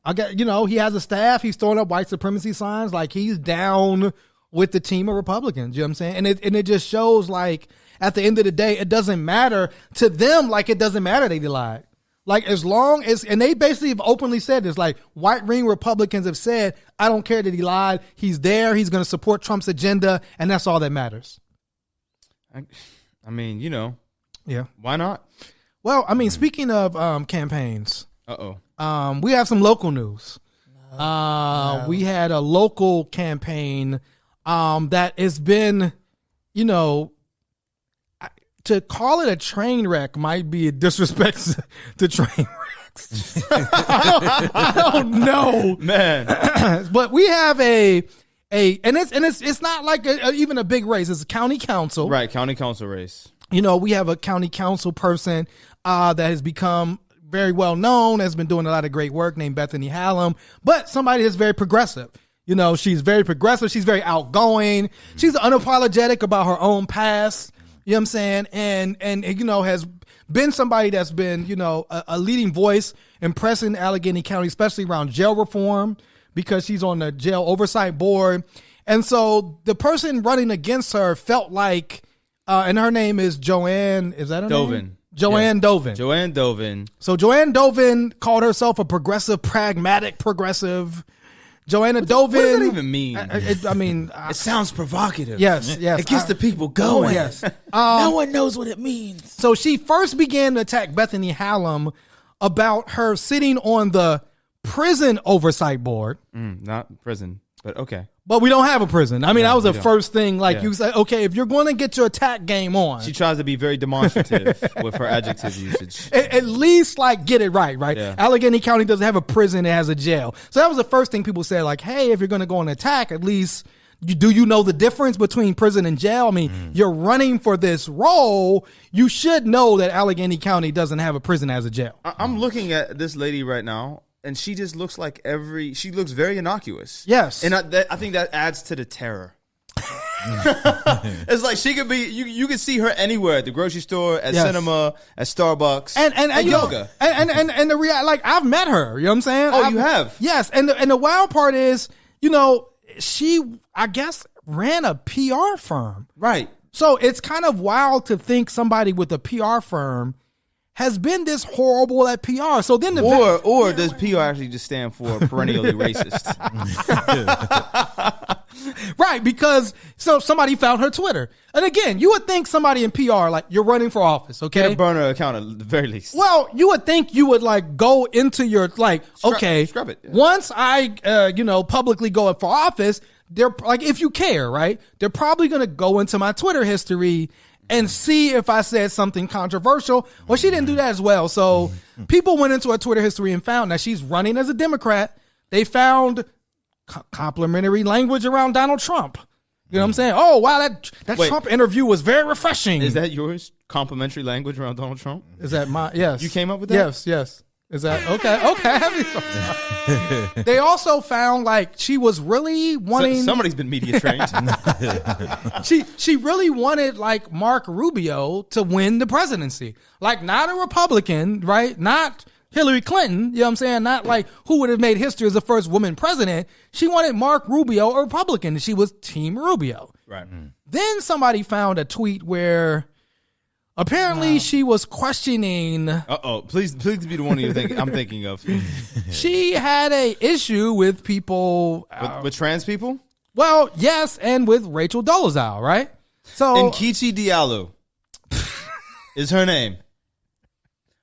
he has a staff. He's throwing up white supremacy signs. Like, he's down with the team of Republicans. You know what I'm saying? And it just shows, like, at the end of the day, it doesn't matter to them. Like, it doesn't matter they lied. Like, as long as, and they basically have openly said this, like, white ring Republicans have said, I don't care that he lied. He's there. He's going to support Trump's agenda. And that's all that matters. I mean, yeah. Why not? Well, I mean, speaking of campaigns. Uh-oh. We have some local news. We had a local campaign that has been, to call it a train wreck might be a disrespect to train wrecks. I don't know, man. But we have and it's not like even a big race. It's a county council, right? County council race. We have a county council person that has become very well known, has been doing a lot of great work, named Bethany Hallam, but somebody that's very progressive. She's very progressive. She's very outgoing. She's unapologetic about her own past. You know what I'm saying? And has been somebody that's been, a leading voice in pressing Allegheny County, especially around jail reform, because she's on the jail oversight board. And so the person running against her felt like, and her name is Joanne, is that her name? Joanne Dovin. Joanne Dovin. So Joanne Dovin called herself a progressive, pragmatic progressive. Joanna Dovin. What does that even mean? It sounds provocative. Yes. It gets the people going. Yes. No one knows what it means. So she first began to attack Bethany Hallam about her sitting on the prison oversight board. Not prison, but okay. But we don't have a prison. I mean, that was the first thing. Like, you say, okay, if you're going to get your attack game on. She tries to be very demonstrative with her adjective usage. At least, like, get it right? Yeah. Allegheny County doesn't have a prison. It has a jail. So that was the first thing people said, like, hey, if you're going to go on an attack, at least, do you know the difference between prison and jail? I mean, you're running for this role. You should know that Allegheny County doesn't have a prison as a jail. I'm looking at this lady right now. And she just looks like she looks very innocuous. Yes. And I think that adds to the terror. It's like she could be, you could see her anywhere, at the grocery store, at cinema, at Starbucks, and yoga. And the like, I've met her, you know what I'm saying? You have? Yes. And the wild part is, she, I guess, ran a PR firm. Right. So it's kind of wild to think somebody with a PR firm has been this horrible at PR. So then does PR actually just stand for perennially racist? Right, because somebody found her Twitter. And again, you would think somebody in PR, like, you're running for office, okay? Get a burner account at the very least. Well, you would think you would like go into your, like, okay, scrub it. Yeah. Once I, publicly go up for office, they're like, if you care, right? They're probably going to go into my Twitter history and see if I said something controversial. Well, she didn't do that as well. So people went into her Twitter history and found that she's running as a Democrat. They found complimentary language around Donald Trump. You know what I'm saying? Oh, wow, that Trump interview was very refreshing. Is that yours? Complimentary language around Donald Trump? Is that my, yes. You came up with that? Yes. Is that, okay. They also found, like, she was really wanting. Somebody's been media trained. She really wanted, like, Mark Rubio to win the presidency. Like, not a Republican, right? Not Hillary Clinton, you know what I'm saying? Not like who would have made history as the first woman president. She wanted Mark Rubio, a Republican. She was Team Rubio. Right. Then somebody found a tweet where apparently she was questioning. Please be the one I'm thinking of. She had a issue with people. With trans people? Well, yes, and with Rachel Dolezal, right? So Nkechi Diallo is her name.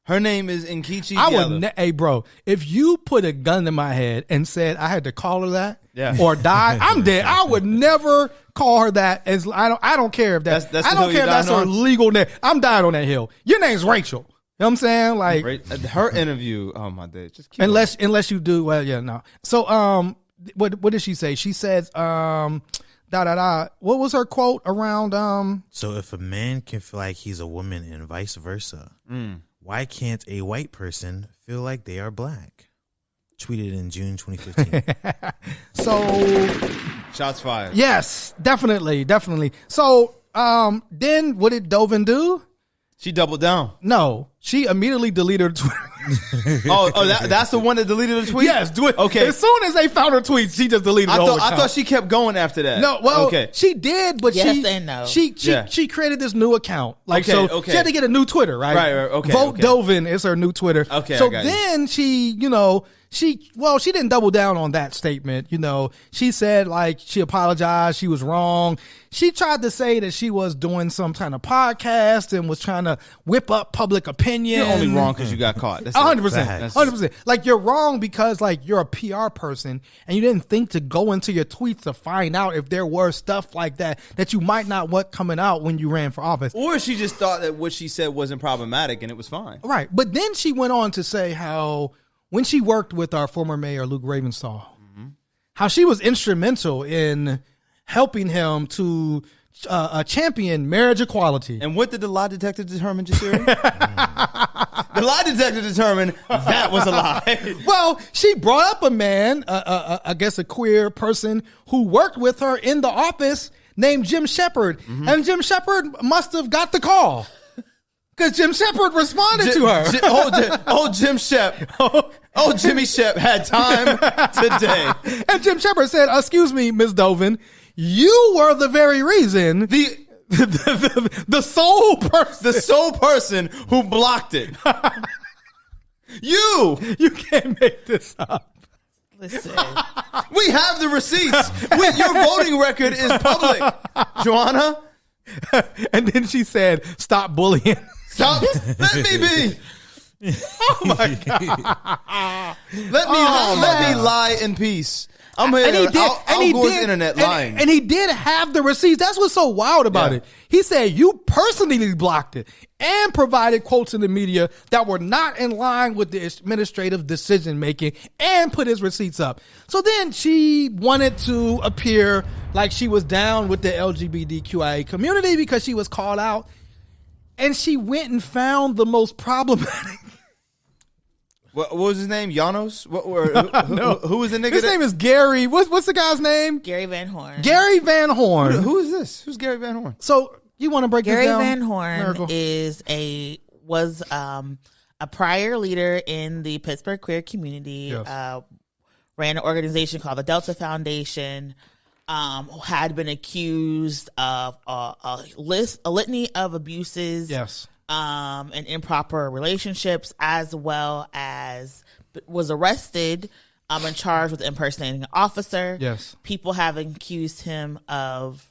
Her name is Nkechi Diallo. Hey, bro, if you put a gun to my head and said I had to call her that or die, I'm dead. I would never call her that. As I don't care if that's I don't care if that's her legal name. I'm dying on that hill. Your name's Rachel. You know what I'm saying? Like her interview. Oh my day. Just keep unless you do well. Yeah, no. So what did she say? She says What was her quote around So if a man can feel like he's a woman and vice versa. Why can't a white person feel like they are black? Tweeted in June 2015. So, shots fired. Yes, definitely. So, then what did Dovin do? She doubled down. No, she immediately deleted her Twitter. That's the one that deleted the tweet? Yes, do it. Okay. As soon as they found her tweets, she just deleted the whole account. I thought she kept going after that. No, well, she did, but yes and no. She created this new account. Like, she had to get a new Twitter, right? Right, okay. Vote Dovin is her new Twitter. Okay, so then she didn't double down on that statement. She said, like, she apologized. She was wrong. She tried to say that she was doing some kind of podcast and was trying to whip up public opinion. You're only wrong because you got caught. 100%. 100%. Like, you're wrong because, like, you're a PR person and you didn't think to go into your tweets to find out if there were stuff like that you might not want coming out when you ran for office. Or she just thought that what she said wasn't problematic and it was fine. Right. But then she went on to say how when she worked with our former mayor, Luke Ravenstahl, how she was instrumental in helping him to champion marriage equality. And what did the lie detector determine, Jasiri? The lie detector determined that was a lie. Well, she brought up a man, I guess a queer person, who worked with her in the office named Jim Shepard. And Jim Shepard must have got the call. Because Jim Shepard responded to her. Jim Shep. Jimmy Shep had time today. And Jim Shepard said, excuse me, Ms. Dovin, you were the very reason the sole person. The sole person who blocked it. You can't make this up. Listen. We have the receipts. Your voting record is public, Joanna. And then she said, stop bullying. Stop. Let me be. Oh my God. Let me lie in peace. I'm here. I'll go to the internet lying. And he did have the receipts. That's what's so wild about it. He said you personally blocked it and provided quotes in the media that were not in line with the administrative decision making and put his receipts up. So then she wanted to appear like she was down with the LGBTQIA community because she was called out. And she went and found the most problematic. What was his name? Janos? Who was the nigga? His name is Gary. What's the guy's name? Gary Van Horn. Gary Van Horn. Who is this? Who's Gary Van Horn? So you want to break Gary this down? Van Horn was a prior leader in the Pittsburgh queer community. Yes. Ran an organization called the Delta Foundation. had been accused of a litany of abuses, yes, and improper relationships, as well as was arrested and charged with impersonating an officer. Yes. People have accused him of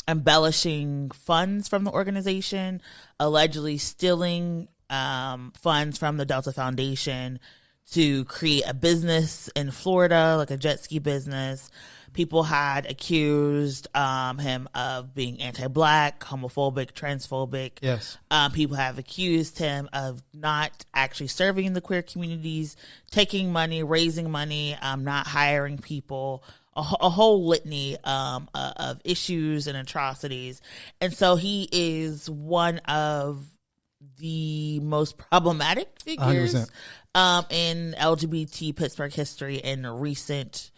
embellishing funds from the organization, allegedly stealing funds from the Delta Foundation to create a business in Florida, like a jet ski business. People had accused him of being anti-Black, homophobic, transphobic. Yes. People have accused him of not actually serving the queer communities, taking money, raising money, not hiring people, a whole litany of issues and atrocities. And so he is one of the most problematic figures in LGBT Pittsburgh history in recent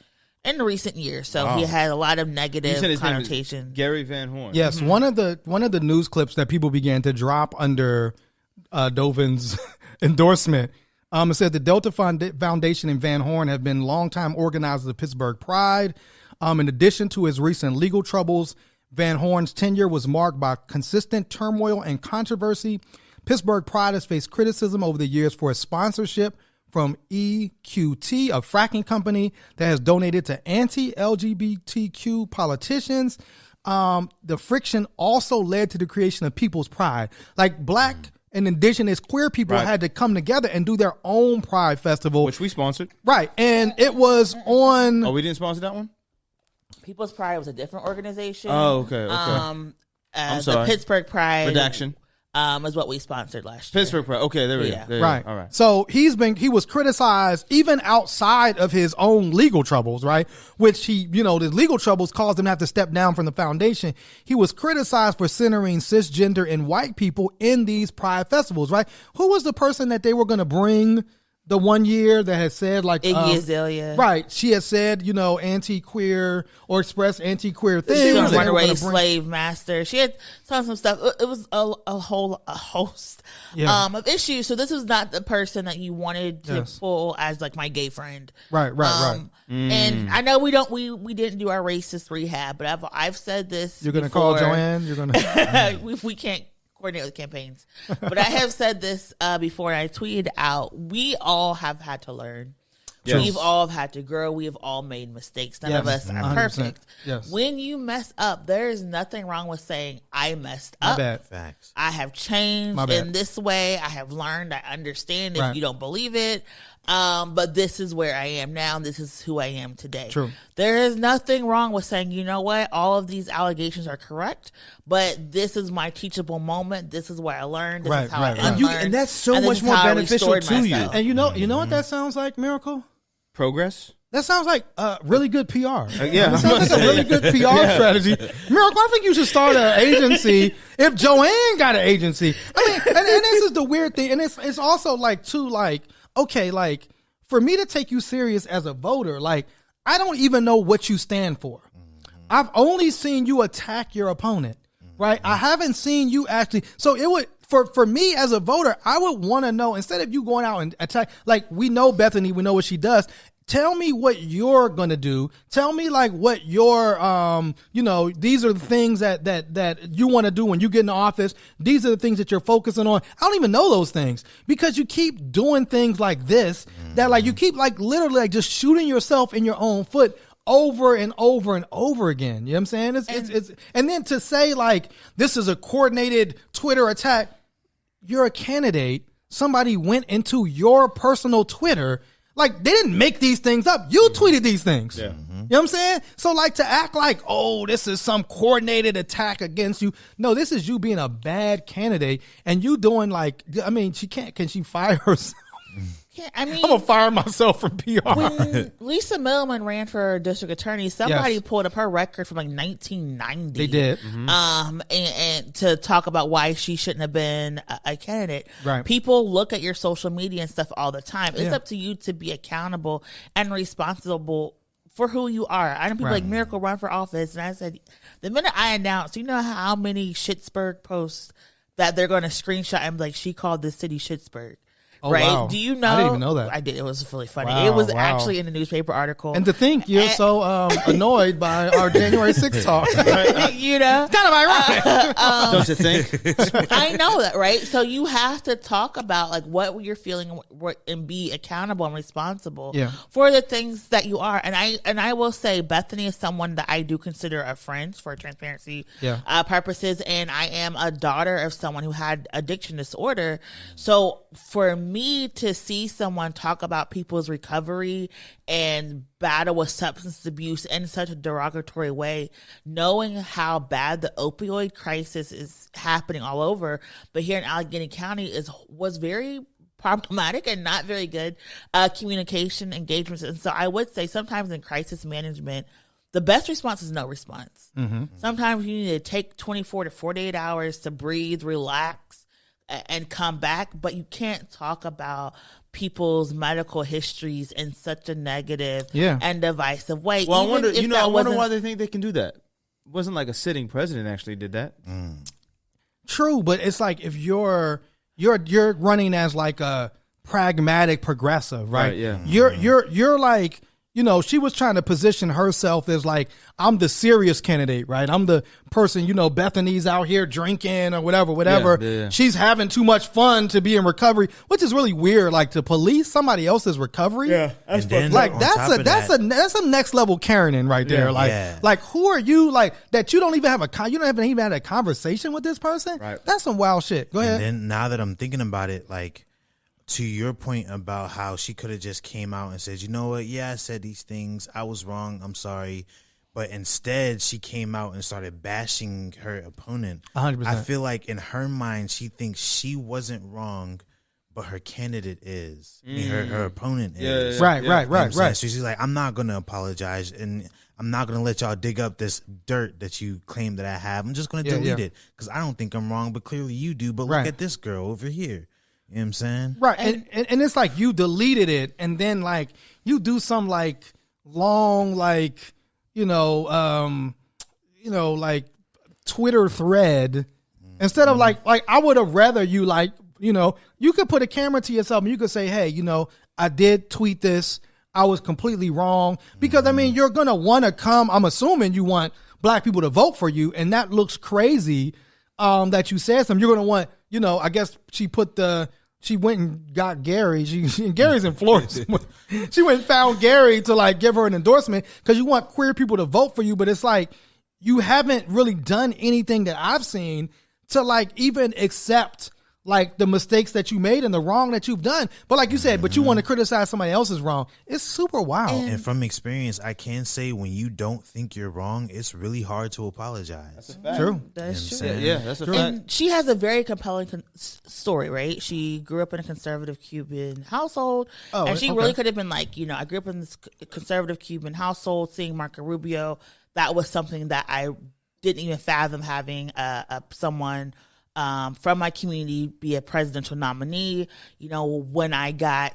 years. So he had a lot of negative connotations. Gary Van Horn. Yes, one of the news clips that people began to drop under Dovin's endorsement. It said the Delta Foundation and Van Horn have been longtime organizers of Pittsburgh Pride. In addition to his recent legal troubles, Van Horn's tenure was marked by consistent turmoil and controversy. Pittsburgh Pride has faced criticism over the years for its sponsorship from EQT, a fracking company that has donated to anti-LGBTQ politicians. The friction also led to the creation of People's Pride. Like Black and Indigenous queer people had to come together and do their own Pride Festival. Which we sponsored. Right. And it was on... Oh, we didn't sponsor that one? People's Pride was a different organization. Oh, okay. I'm sorry. The Pittsburgh Pride... Redaction. Is what we sponsored last year. Pittsburgh Pride. Okay, there we go. Right. All right. So he was criticized even outside of his own legal troubles, right? Which the legal troubles caused him to have to step down from the foundation. He was criticized for centering cisgender and white people in these Pride festivals, right? Who was the person that they were going to bring the one year that had said like Iggy Azalea, right? She had said anti-queer or expressed anti-queer things. She was runaway slave master. She had some stuff. It was a host of issues. So this was not the person that you wanted to pull as like my gay friend, right. And I know we didn't do our racist rehab, but I've said this. You're going to call Joanne. You're going to we can't coordinate with campaigns. But I have said this before, and I tweeted out, we all have had to learn. Yes. We've all had to grow. We have all made mistakes. None of us are perfect. Yes. When you mess up, there is nothing wrong with saying, I messed up. My bad. Facts. I have changed in this way. I have learned. I understand if you don't believe it. But this is where I am now. And this is who I am today. True. There is nothing wrong with saying, you know what? All of these allegations are correct, but this is my teachable moment. This is where I learned. This is how I learned. And that's so much more beneficial to you. And you know what that sounds like, Miracle? Progress? That sounds like really good PR. Yeah. That sounds like a really good PR strategy. Miracle, I think you should start an agency if Joanne got an agency. I mean, and this is the weird thing. And it's also like, too, like, okay, like, for me to take you serious as a voter, like, I don't even know what you stand for. I've only seen you attack your opponent, right? I haven't seen you actually. So it would, for me as a voter, I would want to know, instead of you going out and attack, like, we know Bethany, we know what she does. Tell me what you're going to do. Tell me like what your, these are the things that you want to do when you get in the office. These are the things that you're focusing on. I don't even know those things because you keep doing things like this that like you keep like literally like just shooting yourself in your own foot over and over and over again. You know what I'm saying? And then to say like, this is a coordinated Twitter attack. You're a candidate. Somebody went into your personal Twitter. Like, they didn't make these things up. You tweeted these things. Yeah. You know what I'm saying? So, like, to act like, oh, this is some coordinated attack against you. No, this is you being a bad candidate and you doing, like, I mean, can she fire herself? Yeah, I mean, I'm going to fire myself from PR. When Lisa Millman ran for district attorney, somebody pulled up her record from like 1990. They did. And to talk about why she shouldn't have been a candidate. Right. People look at your social media and stuff all the time. It's up to you to be accountable and responsible for who you are. I know people like Miracle run for office. And I said, the minute I announced, you know how many Schittsburg posts that they're going to screenshot and be like, she called this city Schittsburg. right? Wow. Do you know? I didn't even know that. I did. It was really funny. Wow, it was wow. actually in the newspaper article. And to think you're so annoyed by our January 6th talk. You know? Kind of ironic. Don't you think? I know that, right? So you have to talk about like what you're feeling and be accountable and responsible for the things that you are. And I will say Bethany is someone that I do consider a friend for transparency purposes. And I am a daughter of someone who had addiction disorder. So for me to see someone talk about people's recovery and battle with substance abuse in such a derogatory way, knowing how bad the opioid crisis is happening all over, but here in Allegheny County was very problematic and not very good communication engagements. And so I would say sometimes in crisis management, the best response is no response. Mm-hmm. Sometimes you need to take 24 to 48 hours to breathe, relax, and come back, but you can't talk about people's medical histories in such a negative and divisive way. Well, I wonder why they think they can do that. It wasn't like a sitting president actually did that. True, but it's like if you're running as like a pragmatic progressive, right? Yeah. You're like, you know, she was trying to position herself as like, I'm the serious candidate, right? I'm the person, you know, Bethany's out here drinking or whatever. Yeah. She's having too much fun to be in recovery, which is really weird. Like to police somebody else's recovery. Yeah. Like that's a next level Karening right there. Like who are you like that you don't even have you don't even had a conversation with this person? Right. That's some wild shit. Go ahead. And then now that I'm thinking about it, like, to your point about how she could have just came out and said, you know what, I said these things, I was wrong, I'm sorry. But instead, she came out and started bashing her opponent. 100%. I feel like in her mind, she thinks she wasn't wrong, but her candidate is. I mean, her opponent is. Right. So she's like, I'm not going to apologize, and I'm not going to let y'all dig up this dirt that you claim that I have. I'm just going to delete it because I don't think I'm wrong, but clearly you do. But look at this girl over here. You know what I'm saying? Right. And it's like you deleted it and then like you do some like long like, like Twitter thread instead of like I would have rather you like, you could put a camera to yourself and you could say, hey, I did tweet this. I was completely wrong because I mean, you're going to want to come. I'm assuming you want black people to vote for you. And that looks crazy that you said something. You're going to want, I guess she went and got Gary. Gary's in Florida. She went and found Gary to like give her an endorsement because you want queer people to vote for you. But it's like you haven't really done anything that I've seen to like even accept like the mistakes that you made and the wrong that you've done. But like you said, but you want to criticize somebody else's wrong. It's super wild. And from experience, I can say when you don't think you're wrong, it's really hard to apologize. That's a fact. True. That's true. Yeah, that's a fact. And she has a very compelling story, right? She grew up in a conservative Cuban household. And she really could have been like, I grew up in this conservative Cuban household, seeing Marco Rubio. That was something that I didn't even fathom having someone from my community be a presidential nominee. When I got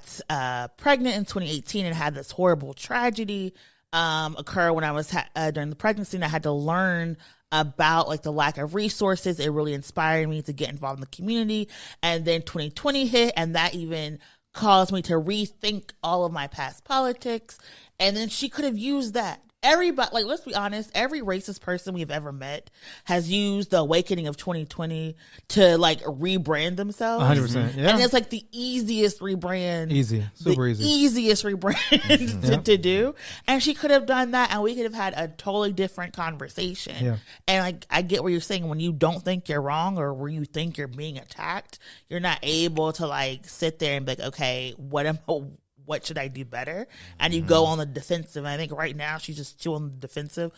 pregnant in 2018 and had this horrible tragedy occur when I was during the pregnancy, and I had to learn about like the lack of resources. It really inspired me to get involved in the community. And then 2020 hit, and that even caused me to rethink all of my past politics. And then she could have used that. Everybody, like, let's be honest, every racist person we've ever met has used the awakening of 2020 to like rebrand themselves. 100%. Yeah. And it's like the easiest rebrand. Super easy. Easiest rebrand to do. And she could have done that and we could have had a totally different conversation. Yeah. And like, I get what you're saying. When you don't think you're wrong or where you think you're being attacked, you're not able to like sit there and be like, okay, what should I do better? And you go on the defensive. And I think right now she's just too on the defensive,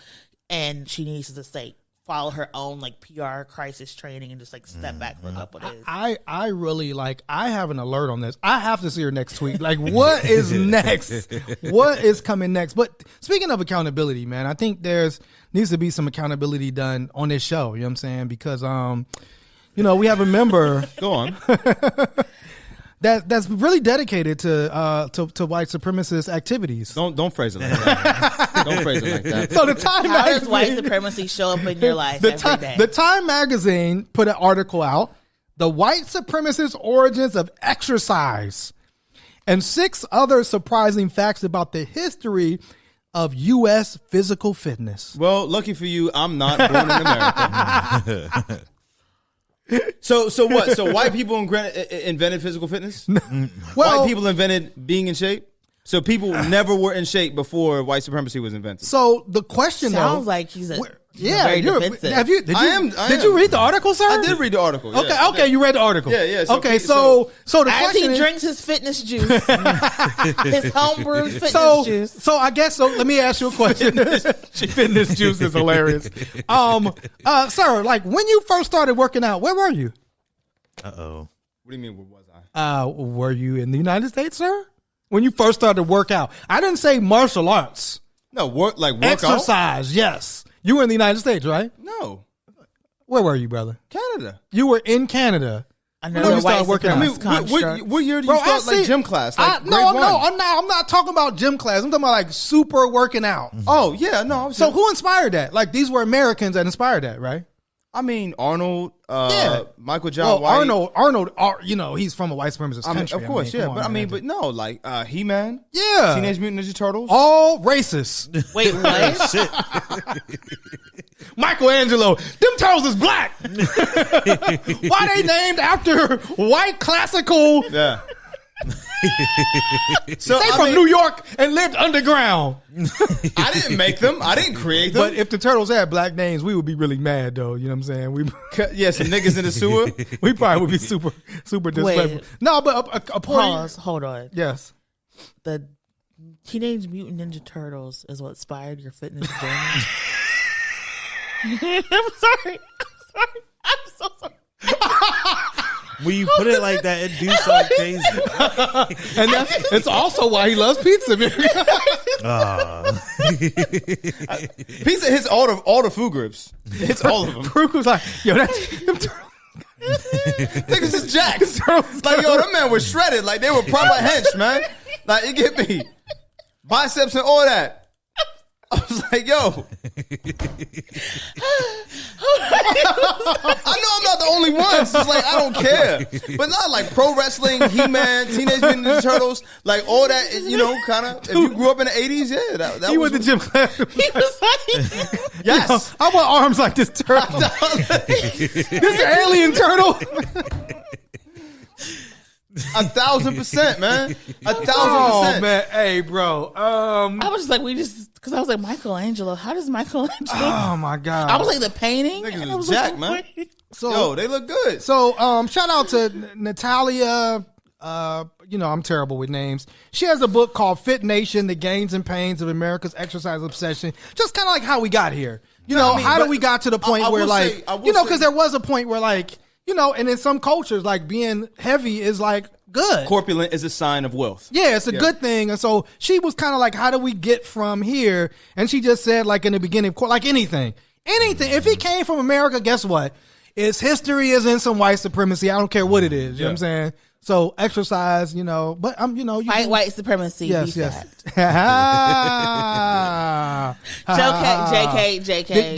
and she needs to just like follow her own like PR crisis training and just like step back for a couple days. I really like. I have an alert on this. I have to see her next tweet. Like, what is next? What is coming next? But speaking of accountability, man, I think needs to be some accountability done on this show. You know what I'm saying? Because we have a member. Go on. That's really dedicated to white supremacist activities. Don't phrase it like that. Don't phrase it like that. So the Time How does white supremacy show up in your life every day? The Time magazine put an article out The White Supremacist Origins of Exercise, and 6 other surprising facts about the history of U.S. physical fitness. Well, lucky for you, I'm not born in America. So what? So white people invented physical fitness? Well, white people invented being in shape? So people never were in shape before white supremacy was invented. So the question sounds like he's a very defensive. Did you read the article, sir? I did read the article. Yeah. Okay, you read the article. Yeah. So the as question he drinks his fitness juice, his homebrewed fitness juice. So I guess so. Let me ask you a question. Fitness juice is hilarious. Sir, like when you first started working out, where were you? What do you mean? Where was I? Were you in the United States, sir? When you first started to work out, I didn't say martial arts. No, work exercise. Yes, you were in the United States, right? No. Where were you, brother? Canada. You were in Canada. I know you started working out. What year did you start like gym class? Like no, I'm not talking about gym class. I'm talking about like super working out. Oh yeah, no. So who inspired that? Like these were Americans that inspired that, right? I mean, Arnold, Michael John White. Arnold, he's from a white supremacist country. Of course, but no, like He-Man. Yeah. Teenage Mutant Ninja Turtles. All racist. Wait, what? Shit. Michelangelo, them turtles is black. Why they named after white classical? Yeah. So they from New York and lived underground. I didn't make them. I didn't create them. But if the turtles had black names, we would be really mad, though. You know what I'm saying? Some niggas in the sewer. We probably would be super disrespectful. No, but a pause. Hold on. Yes. The Teenage Mutant Ninja Turtles is what inspired your fitness journey. I'm sorry. I'm so sorry. When you put it like that, it do sound crazy. And it's also why he loves pizza. Pizza hits all the food groups. It's all of them. Farouk was like, yo, niggas is jacked. Like, yo, them man was shredded. Like, they were proper hench, man. Like, you get me. Biceps and all that. I was like, yo. I know I'm not the only one. It's like, I don't care. But not like pro wrestling, He-Man, Teenage Mutant Ninja Turtles, like all that, kind of. If you grew up in the 80s, that he went to gym class. He was like, yes. I want arms like this turtle. This alien turtle. 1,000%, man. 1,000%. Oh man, hey, bro. I was just like, because I was like, Michelangelo. How does Michelangelo? Oh my god. I was like, the painting. Niggas was jack, man. So, yo, they look good. So, shout out to Natalia. I'm terrible with names. She has a book called Fit Nation: The Gains and Pains of America's Exercise Obsession. Just kind of like how we got here. How do we got to the point where because there was a point where and in some cultures, like being heavy is like good. Corpulent is a sign of wealth. Yeah, it's a good thing. And so she was kind of like, how do we get from here? And she just said, like in the beginning, like anything. If he came from America, guess what? Its history is in some white supremacy. I don't care what it is. You know what I'm saying? So exercise, but white supremacy. Yes. JK.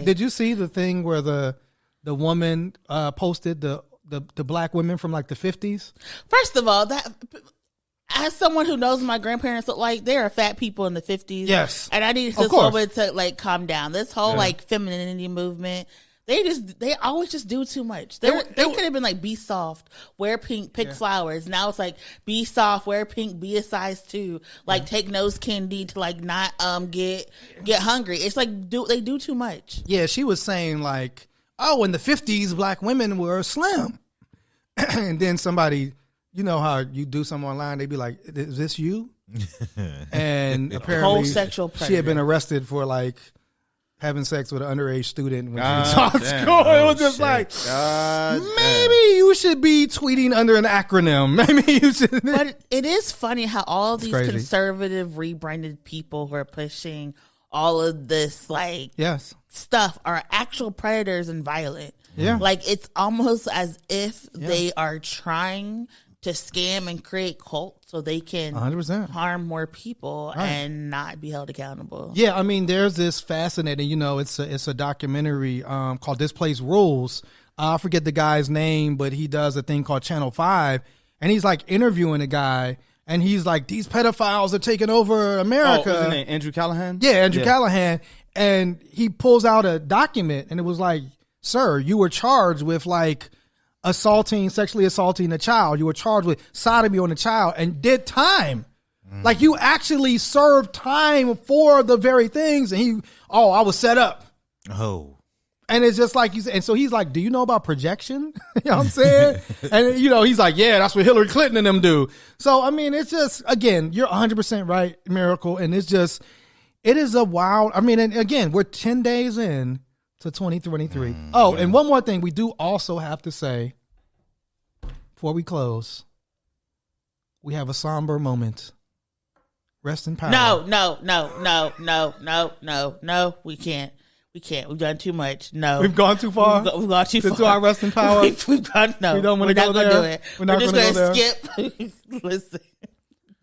Did you see the thing where the woman posted the black women from like the 50s? First of all, that as someone who knows my grandparents look like, there are fat people in the 50s. Yes. And I need this woman to like calm down. This whole like femininity movement, they always just do too much. They could have been like, be soft, wear pink, pick flowers. Now it's like, be soft, wear pink, be a size 2, like take nose candy to like not get hungry. It's like they do too much. Yeah, she was saying like, oh, in the 50s, black women were slim. And then somebody, you know how you do something online, they be like, is this you? And apparently whole sexual predator. She had been arrested for like having sex with an underage student when she was in school. It was just like, maybe you should be tweeting under an acronym. Maybe you should. But it is funny how all these conservative rebranded people who are pushing all of this like stuff are actual predators and violent. Yeah. Like it's almost as if they are trying to scam and create cults so they can 100% harm more people and not be held accountable. Yeah, I mean, there's this fascinating, it's a documentary called This Place Rules I forget the guy's name, but he does a thing called Channel 5, and he's like interviewing a guy, and he's like, these pedophiles are taking over America. What's his name? Andrew Callahan? Yeah, Andrew Callahan. And he pulls out a document, and it was like, sir, you were charged with like sexually assaulting a child. You were charged with sodomy on a child and did time. Like, you actually served time for the very things. And I was set up. Oh. And it's just like, and so he's like, do you know about projection? You know what I'm saying? And, he's like, yeah, that's what Hillary Clinton and them do. So, I mean, it's just, again, you're 100% right, Miracle. And it is a wild, I mean, and again, we're 10 days in to 2023. And one more thing we do also have to say before we close, we have a somber moment. Rest in power. No, we can't. We can't. We've done too much. No. We've gone too far? We've gone too far. To our rest in power? We've gone, no. We don't want We're to not go going to there. do it. We're not just going to skip. Listen.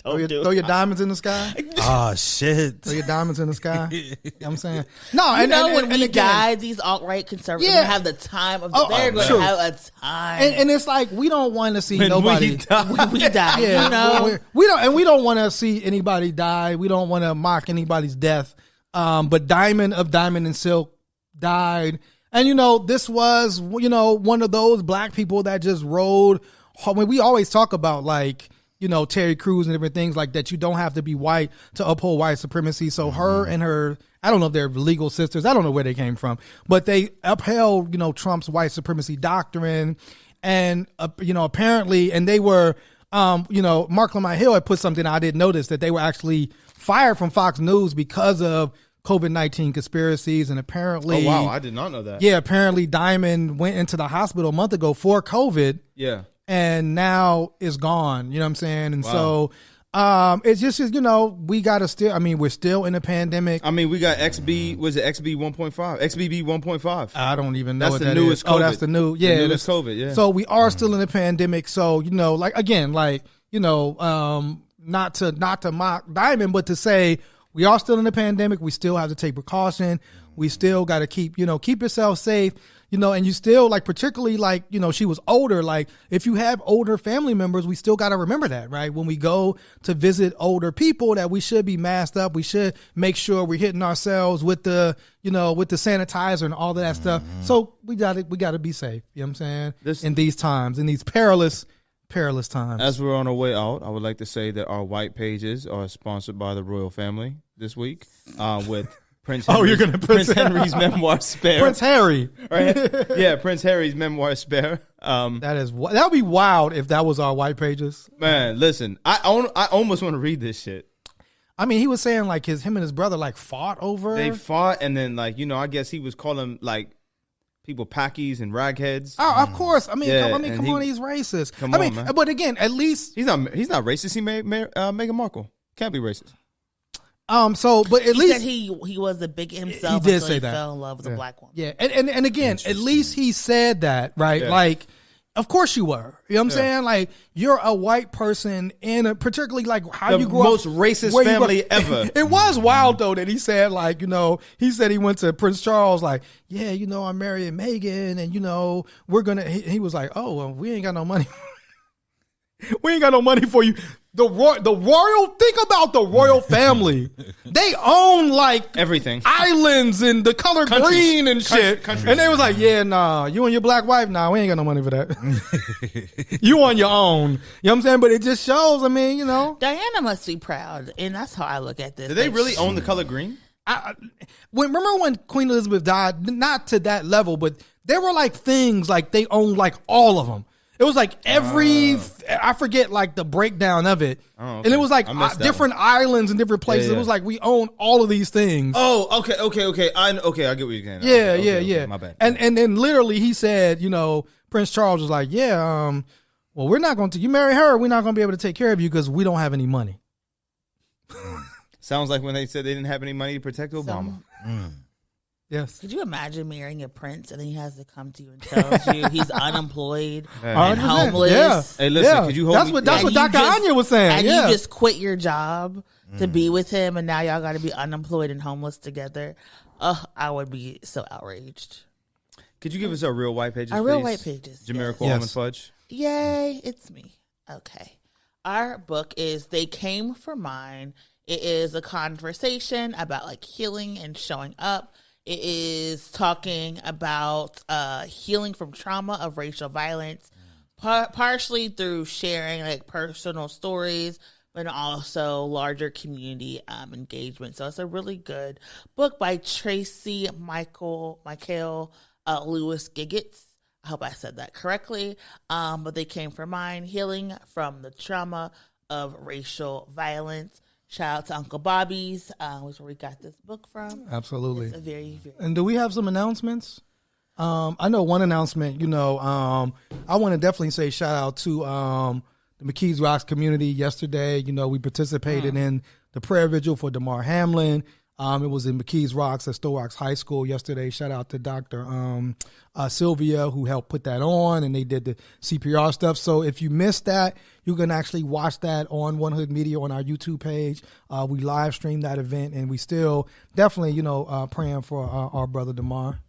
Throw your diamonds in the sky? Oh, shit. Throw your diamonds in the sky? You know what I'm saying? No, when we die, these alt-right conservatives have the time of they're going to have a time. And it's like, we don't want to see nobody when we die. Yeah, we don't want to see anybody die. We don't want to mock anybody's death. But Diamond of Diamond and Silk died. And, this was, one of those black people that just rode. I mean, we always talk about, like, Terry Crews and different things like that. You don't have to be white to uphold white supremacy. So her and her, I don't know if they're legal sisters. I don't know where they came from, but they upheld, Trump's white supremacy doctrine. And, apparently, and they were, Mark Lamont Hill had put something I didn't notice, that they were actually fired from Fox News because of COVID-19 conspiracies. And apparently, oh wow, I did not know that. Yeah, apparently Diamond went into the hospital a month ago for COVID. Yeah. And now is gone. You know what I'm saying? And so it's just, we got to still, I mean, we're still in a pandemic. I mean, we got XB 1.5? XBB 1.5. I don't even know that's what the that newest is. COVID. Oh, that's the new, yeah. The newest COVID, yeah. So we are still in a pandemic. So, like, again, like, not to mock Diamond, but to say we are still in a pandemic. We still have to take precaution. We still got to keep yourself safe. And you still, like, particularly, like, she was older. Like, if you have older family members, we still got to remember that, right? When we go to visit older people, that we should be masked up. We should make sure we're hitting ourselves with the, with the sanitizer and all of that stuff. So we got to be safe. You know what I'm saying? In these times, in these perilous times. As we're on our way out, I would like to say that our white pages are sponsored by the royal family this week with Prince Henry's, Prince Henry's memoir Spare. Prince Harry. Right? Yeah, Prince Harry's memoir Spare. That would be wild if that was our white pages. Man, listen, I almost want to read this shit. I mean, he was saying like him and his brother like fought over. They fought, and then like I guess he was calling like people packies and ragheads. Oh, of course. I mean, come on, he's racist. Man. But again, at least he's not racist. He made Meghan Markle. Can't be racist. But at least said he was a bigot himself. He did say that. He fell in love with a black woman. Yeah, and again, at least he said that, right? Yeah. Like, of course you were. You know what I'm saying? Like, you're a white person in a particularly like how you grew up. The most racist family ever. It was wild though that he said like, he said he went to Prince Charles like, yeah, I'm marrying Meghan, and we're gonna. He was like, oh, well, we ain't got no money. We ain't got no money for you. The royal, think about the royal family. They own like everything, islands and the color green and shit. And they was like, yeah, nah, you and your black wife, nah, we ain't got no money for that. You on your own. You know what I'm saying? But it just shows, I mean, Diana must be proud. And that's how I look at this. Do they really own the color green? Remember when Queen Elizabeth died? Not to that level, but there were like things like they owned like all of them. It was like I forget like the breakdown of it. Oh, okay. And it was like different islands and different places. Yeah. It was like we own all of these things. Oh, okay. I get what you're saying. Yeah. Okay, my bad. And then literally he said, Prince Charles was like, yeah, well, we're not going to, you marry her, we're not going to be able to take care of you because we don't have any money. Sounds like when they said they didn't have any money to protect Obama. Yes. Could you imagine marrying a prince and then he has to come to you and tells you he's unemployed and homeless? Yeah. Hey, listen, could you hold me? That's what Dr. Anya was saying. And you just quit your job to be with him, and now y'all got to be unemployed and homeless together. I would be so outraged. Could you give us our real white pages? Our real white pages. Jamiroquai Almond Fudge. Yay! It's me. Okay. Our book is They Came for Mine. It is a conversation about like healing and showing up. It is talking about healing from trauma of racial violence, partially through sharing like personal stories, but also larger community engagement. So it's a really good book by Tracy Michael Lewis Giggets. I hope I said that correctly. But They Came for Mine, Healing from the Trauma of Racial Violence. Shout out to Uncle Bobby's, which is where we got this book from. Absolutely. It's a very, very And do we have some announcements? I know one announcement, I want to definitely say shout out to the McKees Rocks community yesterday. We participated in the prayer vigil for Damar Hamlin. It was in McKees Rocks at Stowe Rocks High School yesterday. Shout out to Dr. Sylvia, who helped put that on, and they did the CPR stuff. So if you missed that, you can actually watch that on One Hood Media on our YouTube page. We live streamed that event, and we still definitely, praying for our brother Damar.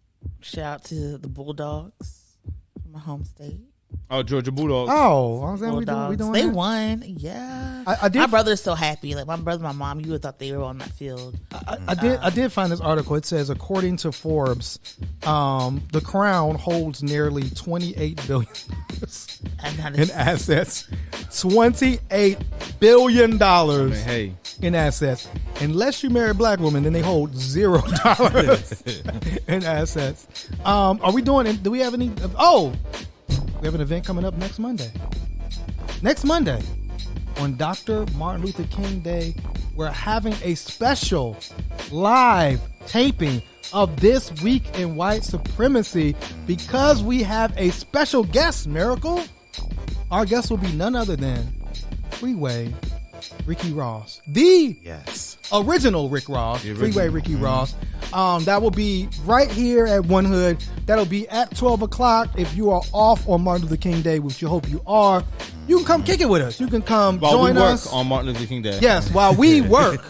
Shout out to the Bulldogs from my home state. Oh, Georgia Bulldogs. Oh, I was saying we doing they that? won. Yeah. I did. My brother's so happy. Like my brother, my mom, you would thought they were on that field. I did find this article. It says, according to Forbes, the Crown holds nearly $28 billion in assets. $28 billion in assets. Unless you marry a black woman, then they hold $0 in assets. Are we doing? Do we have any? We have an event coming up next Monday. Next Monday, on Dr. Martin Luther King Day, we're having a special live taping of This Week in White Supremacy because we have a special guest, Miracle. Our guest will be none other than Freeway Ricky Ross. The original Rick Ross, Freeway Ricky Ross. That will be right here at One Hood. That'll be at 12 o'clock. If you are off on Martin Luther King Day, which you hope you are, you can come kick it with us. You can come join us. On Martin Luther King Day. Yes, while we work.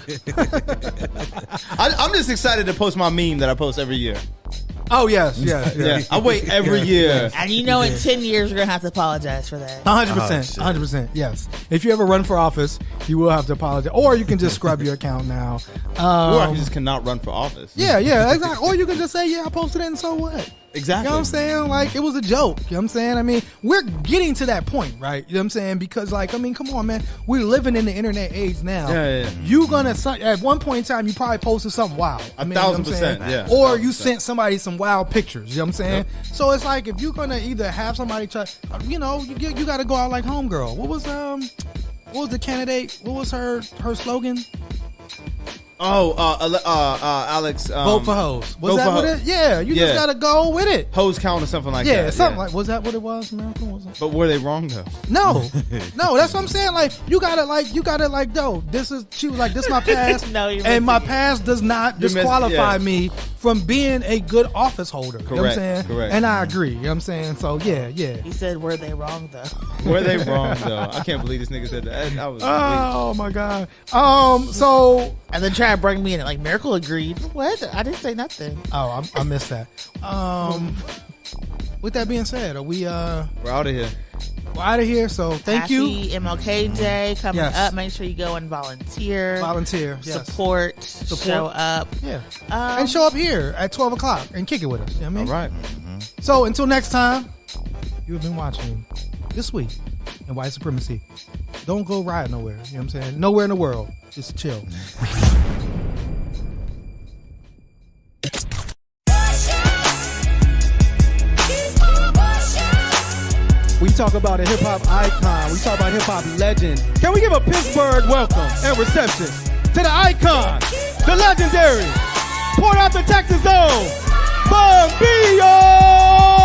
I'm just excited to post my meme that I post every year. Oh, yes. I wait every year. And in 10 years, we're going to have to apologize for that. 100%. 100%. Yes. If you ever run for office, you will have to apologize. Or you can just scrub your account now. Or I just cannot run for office. Yeah, exactly. Or you can just say, I posted it and so what? Exactly. You know what I'm saying? Like, it was a joke. You know what I'm saying? I mean, we're getting to that point, right? You know what I'm saying? Because, come on, man. We're living in the internet age now. Yeah. You gonna, at one point in time, you probably posted something wild. 1,000%, yeah. Or you sent somebody some wild pictures. You know what I'm saying? Yep. So it's like, if you're gonna either have somebody try, you got to go out like homegirl. What was the candidate? What was her slogan? Alex. Vote for hoes. Was that what it? Yeah, you just gotta go with it. Hose count or something like that. Yeah, something like. Was that what it was, America? Was it? But were they wrong though? No, that's what I'm saying. Like you gotta no. She was like, this is my past, and my past does not disqualify me from being a good office holder. Correct. You know what I'm saying? Correct. And I agree. You know what I'm saying? So yeah. He said, were they wrong though? Were they wrong though? I can't believe this nigga said that. Oh my god. So. And then try to bring me in it like Miracle agreed. What? I didn't say nothing. Oh, I missed that. With that being said, we're out of here. We're out of here. So thank you. Happy MLK Day coming up. Make sure you go and volunteer. Yes. Support. Show up. Yeah. And show up here at 12 o'clock and kick it with us. You know what I mean? All right. Mm-hmm. So until next time, you have been watching This Week in White Supremacy. Don't go ride nowhere. You know what I'm saying? Nowhere in the world. Just chill. We talk about a hip-hop icon. We talk about hip-hop legend. Can we give a Pittsburgh welcome and reception to the icon, the legendary, Port Arthur, Texas zone, Bombillo!